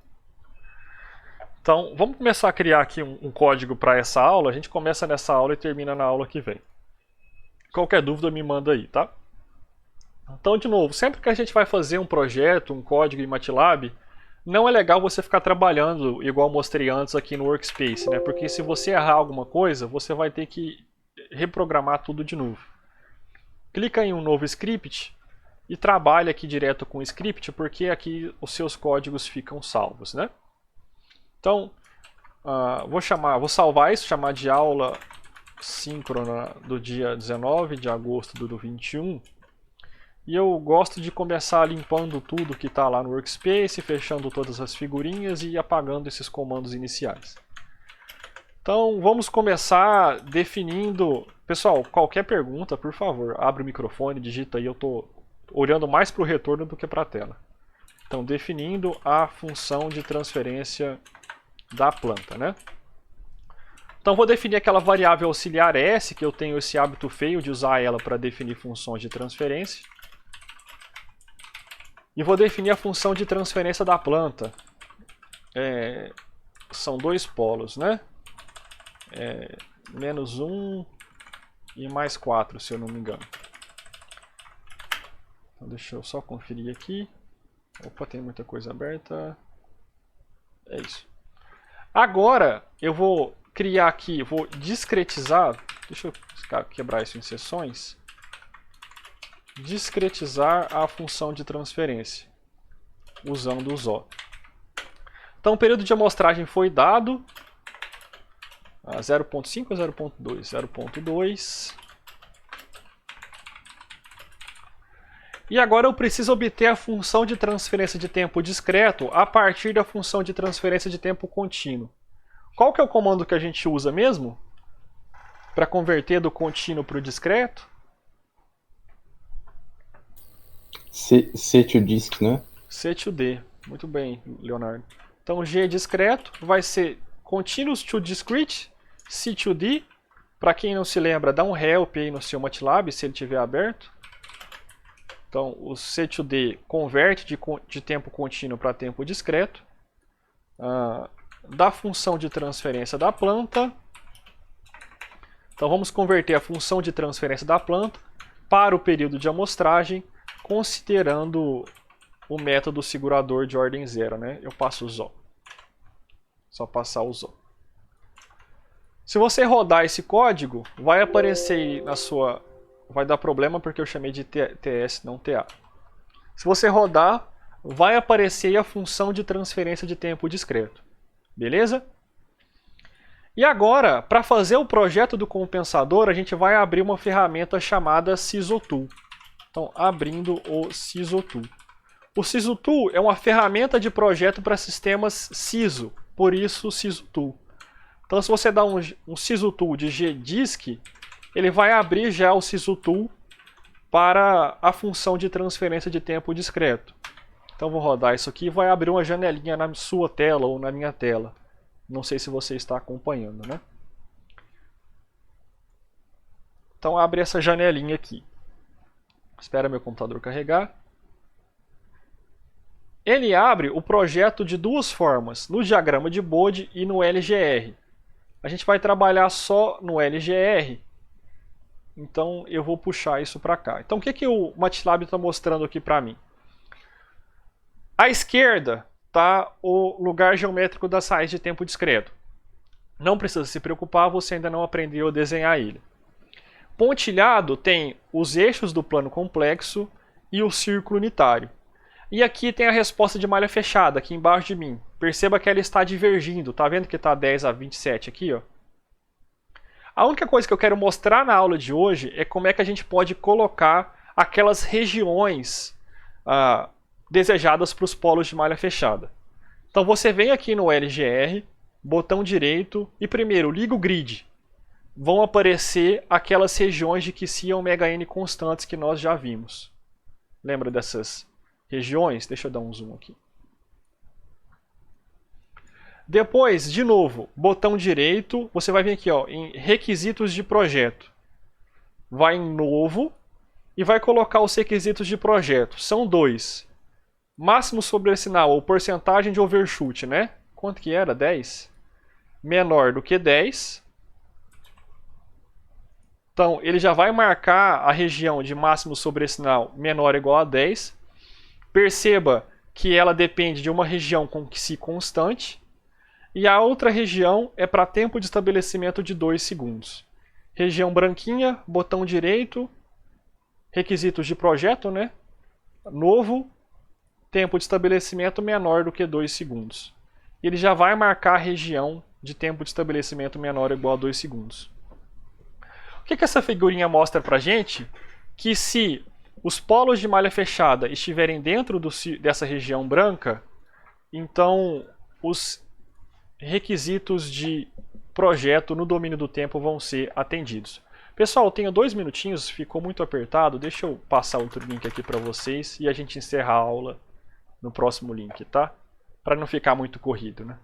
Então, vamos começar a criar aqui um código para essa aula. A gente começa nessa aula e termina na aula que vem. Qualquer dúvida me manda aí, tá? Então, de novo, sempre que a gente vai fazer um projeto, um código em MATLAB, não é legal você ficar trabalhando igual mostrei antes aqui no Workspace, né? Porque se você errar alguma coisa, você vai ter que reprogramar tudo de novo. Clica em um novo script e trabalha aqui direto com o script, porque aqui os seus códigos ficam salvos, né? Então, vou salvar isso, chamar de aula síncrona do dia 19 de agosto do 21. E eu gosto de começar limpando tudo que está lá no Workspace, fechando todas as figurinhas e apagando esses comandos iniciais. Então vamos começar definindo... Pessoal, qualquer pergunta, por favor, abre o microfone, digita aí, eu estou olhando mais para o retorno do que para a tela. Então, definindo a função de transferência da planta, né? Então, vou definir aquela variável auxiliar S, que eu tenho esse hábito feio de usar ela para definir funções de transferência. E vou definir a função de transferência da planta. São dois polos, né? Menos 1 e mais 4, se eu não me engano. Então, deixa eu só conferir aqui. Opa, tem muita coisa aberta. É isso. Agora, eu vou criar aqui, vou discretizar. Deixa eu quebrar isso em seções. Discretizar a função de transferência, usando o ZO. Então, o período de amostragem foi dado. 0.5 ou 0.2? 0.2. E agora eu preciso obter a função de transferência de tempo discreto a partir da função de transferência de tempo contínuo. Qual que é o comando que a gente usa mesmo? Para converter do contínuo para o discreto? C2disk, né? C2D. Muito bem, Leonardo. Então, G discreto vai ser continuous to discrete, C2D. Para quem não se lembra, dá um help aí no seu MATLAB, se ele estiver aberto. Então, o C2D converte de tempo contínuo para tempo discreto. Da função de transferência da planta. Então, vamos converter a função de transferência da planta para o período de amostragem, considerando o método segurador de ordem zero, né? Eu passo o ZO. Só passar o ZO. Se você rodar esse código, vai aparecer na sua... Vai dar problema porque eu chamei de TS, não TA. Se você rodar, vai aparecer a função de transferência de tempo discreto. Beleza? E agora, para fazer o projeto do compensador, a gente vai abrir uma ferramenta chamada SisoTool. Então, abrindo o SisoTool. O SisoTool é uma ferramenta de projeto para sistemas SISO, por isso SisoTool. Então, se você dá um SisoTool de GDisk, ele vai abrir já o SisoTool para a função de transferência de tempo discreto. Então, vou rodar isso aqui e vai abrir uma janelinha na sua tela ou na minha tela. Não sei se você está acompanhando, né? Então, abre essa janelinha aqui. Espera meu computador carregar. Ele abre o projeto de duas formas, no diagrama de Bode e no LGR. A gente vai trabalhar só no LGR, então eu vou puxar isso para cá. Então o que o MATLAB está mostrando aqui para mim? À esquerda está o lugar geométrico das raízes de tempo discreto. Não precisa se preocupar, você ainda não aprendeu a desenhar ele. Pontilhado tem os eixos do plano complexo e o círculo unitário. E aqui tem a resposta de malha fechada, aqui embaixo de mim. Perceba que ela está divergindo. Tá vendo que está 10 a 27 aqui, ó? A única coisa que eu quero mostrar na aula de hoje é como é que a gente pode colocar aquelas regiões desejadas para os polos de malha fechada. Então você vem aqui no LGR, botão direito e primeiro liga o grid. Vão aparecer aquelas regiões de QC e ω-n constantes que nós já vimos. Lembra dessas regiões? Deixa eu dar um zoom aqui. Depois, de novo, botão direito, você vai vir aqui ó, em requisitos de projeto. Vai em novo e vai colocar os requisitos de projeto. São dois. Máximo sobresinal ou porcentagem de overshoot, né? Quanto que era? 10? Menor do que 10. Então, ele já vai marcar a região de máximo sobresinal menor ou igual a 10. Perceba que ela depende de uma região com QC constante. E a outra região é para tempo de estabelecimento de 2 segundos. Região branquinha, botão direito, requisitos de projeto, né? Novo, tempo de estabelecimento menor do que 2 segundos. Ele já vai marcar a região de tempo de estabelecimento menor ou igual a 2 segundos. O que essa figurinha mostra pra gente? Que se os polos de malha fechada estiverem dentro dessa região branca, então os requisitos de projeto no domínio do tempo vão ser atendidos. Pessoal, eu tenho 2 minutinhos, ficou muito apertado. Deixa eu passar outro link aqui para vocês e a gente encerra a aula no próximo link, tá? Para não ficar muito corrido, né?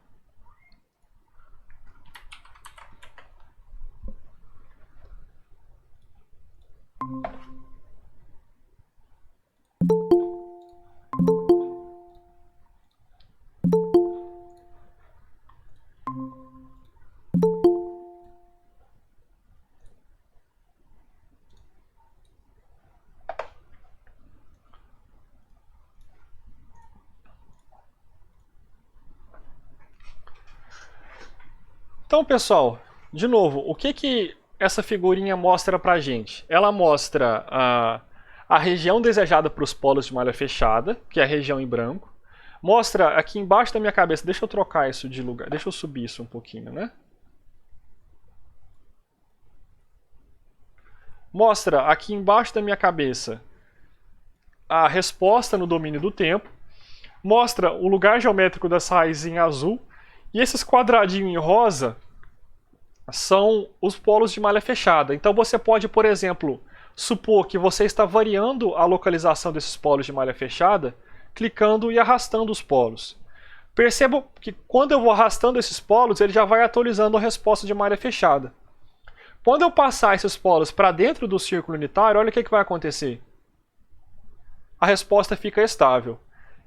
Então, pessoal, de novo, o que essa figurinha mostra pra gente? Ela mostra a região desejada para os polos de malha fechada, que é a região em branco. Mostra aqui embaixo da minha cabeça, deixa eu trocar isso de lugar, deixa eu subir isso um pouquinho, né? Mostra aqui embaixo da minha cabeça a resposta no domínio do tempo. Mostra o lugar geométrico das raízes em azul. E esses quadradinhos em rosa são os polos de malha fechada. Então você pode, por exemplo, supor que você está variando a localização desses polos de malha fechada, clicando e arrastando os polos. Perceba que quando eu vou arrastando esses polos, ele já vai atualizando a resposta de malha fechada. Quando eu passar esses polos para dentro do círculo unitário, olha o que vai acontecer. A resposta fica estável.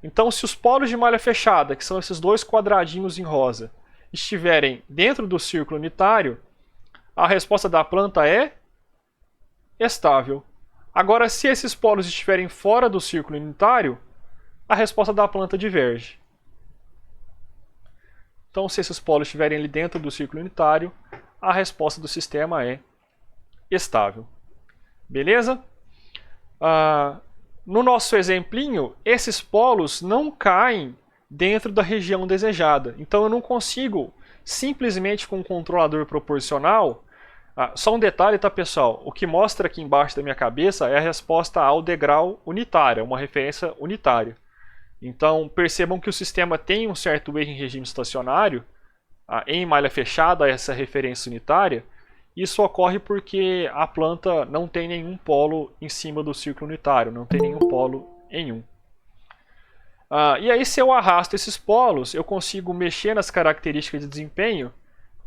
Então, se os polos de malha fechada, que são esses dois quadradinhos em rosa, estiverem dentro do círculo unitário, a resposta da planta é estável. Agora, se esses polos estiverem fora do círculo unitário, a resposta da planta diverge. Então, se esses polos estiverem ali dentro do círculo unitário, a resposta do sistema é estável. Beleza? No nosso exemplinho, esses polos não caem dentro da região desejada. Então eu não consigo, simplesmente com um controlador proporcional... só um detalhe, tá, pessoal? O que mostra aqui embaixo da minha cabeça é a resposta ao degrau unitária, uma referência unitária. Então percebam que o sistema tem um certo erro em regime estacionário, em malha fechada, essa referência unitária. Isso ocorre porque a planta não tem nenhum polo em cima do círculo unitário, não tem nenhum polo em 1. E aí, se eu arrasto esses polos, eu consigo mexer nas características de desempenho,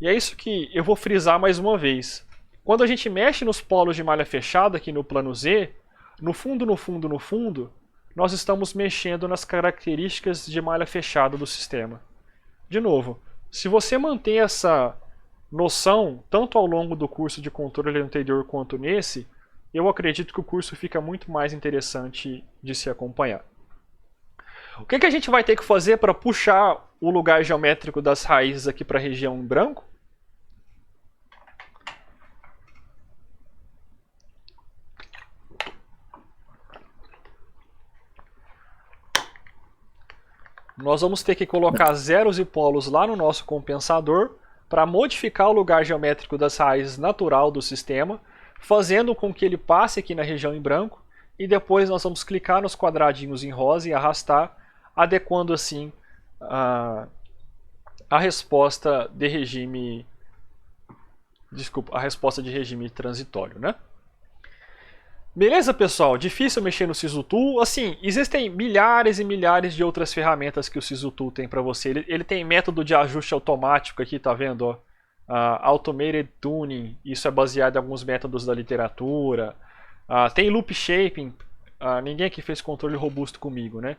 e é isso que eu vou frisar mais uma vez. Quando a gente mexe nos polos de malha fechada aqui no plano Z, no fundo, nós estamos mexendo nas características de malha fechada do sistema. De novo, se você mantém essa noção, tanto ao longo do curso de controle anterior quanto nesse, eu acredito que o curso fica muito mais interessante de se acompanhar. O que a gente vai ter que fazer para puxar o lugar geométrico das raízes aqui para a região em branco? Nós vamos ter que colocar zeros e polos lá no nosso compensador para modificar o lugar geométrico das raízes natural do sistema, fazendo com que ele passe aqui na região em branco, e depois nós vamos clicar nos quadradinhos em rosa e arrastar, adequando assim a resposta de regime... Desculpa, a resposta de regime transitório, né? Beleza, pessoal? Difícil mexer no SISUTool. Assim, existem milhares e milhares de outras ferramentas que o SISUTool tem para você. Ele tem método de ajuste automático aqui, tá vendo? Ó? Automated Tuning, isso é baseado em alguns métodos da literatura. Tem Loop Shaping, ninguém aqui fez controle robusto comigo, né?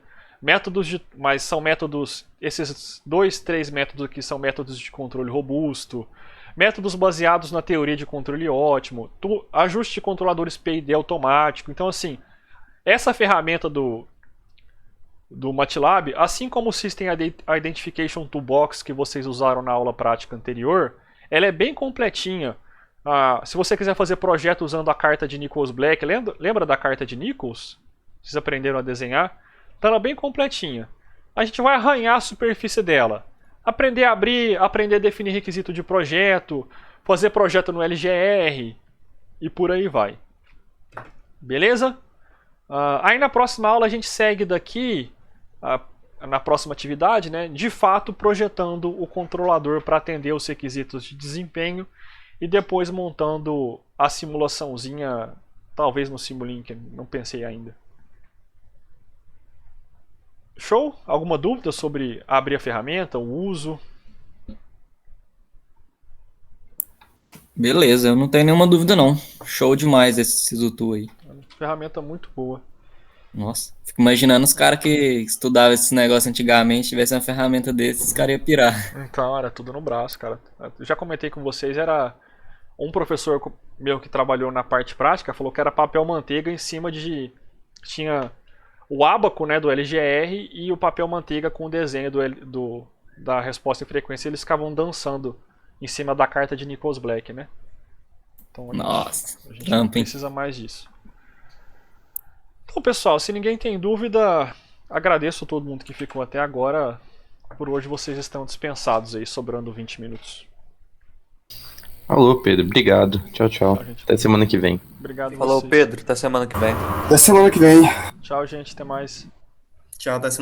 Mas são métodos, esses 2, 3 métodos aqui são métodos de controle robusto. Métodos baseados na teoria de controle ótimo, ajuste de controladores PID automático. Então, assim, essa ferramenta do MATLAB, assim como o System Identification Toolbox que vocês usaram na aula prática anterior, ela é bem completinha. Se você quiser fazer projeto usando a carta de Nichols Black, lembra da carta de Nichols? Vocês aprenderam a desenhar? Então ela é bem completinha. A gente vai arranhar a superfície dela. Aprender a abrir, aprender a definir requisito de projeto, fazer projeto no LGR e por aí vai. Beleza? Aí na próxima aula a gente segue daqui, na próxima atividade, né, de fato projetando o controlador para atender os requisitos de desempenho e depois montando a simulaçãozinha, talvez no Simulink, não pensei ainda. Show? Alguma dúvida sobre abrir a ferramenta, o uso? Beleza, eu não tenho nenhuma dúvida não. Show demais esse Sisutu aí. Ferramenta muito boa. Nossa, fico imaginando os caras que estudavam esse negócio antigamente, tivesse uma ferramenta desses, os caras iam pirar. Então, era tudo no braço, cara. Eu já comentei com vocês, era um professor meu que trabalhou na parte prática, falou que era papel manteiga em cima de... Tinha o ábaco, né, do LGR e o papel manteiga com o desenho da resposta em frequência. Eles ficavam dançando em cima da carta de Nichols Black, né? Então, Nossa, a gente não trampo, hein? precisa mais disso. Então, pessoal, se ninguém tem dúvida, agradeço a todo mundo que ficou até agora. Por hoje vocês estão dispensados aí, sobrando 20 minutos. Falou, Pedro. Obrigado. Tchau, tchau. Tchau, gente. Até semana que vem. Obrigado a Falou, vocês. Pedro. Até semana que vem. Até semana que vem. Tchau, gente. Até mais. Tchau, até semana.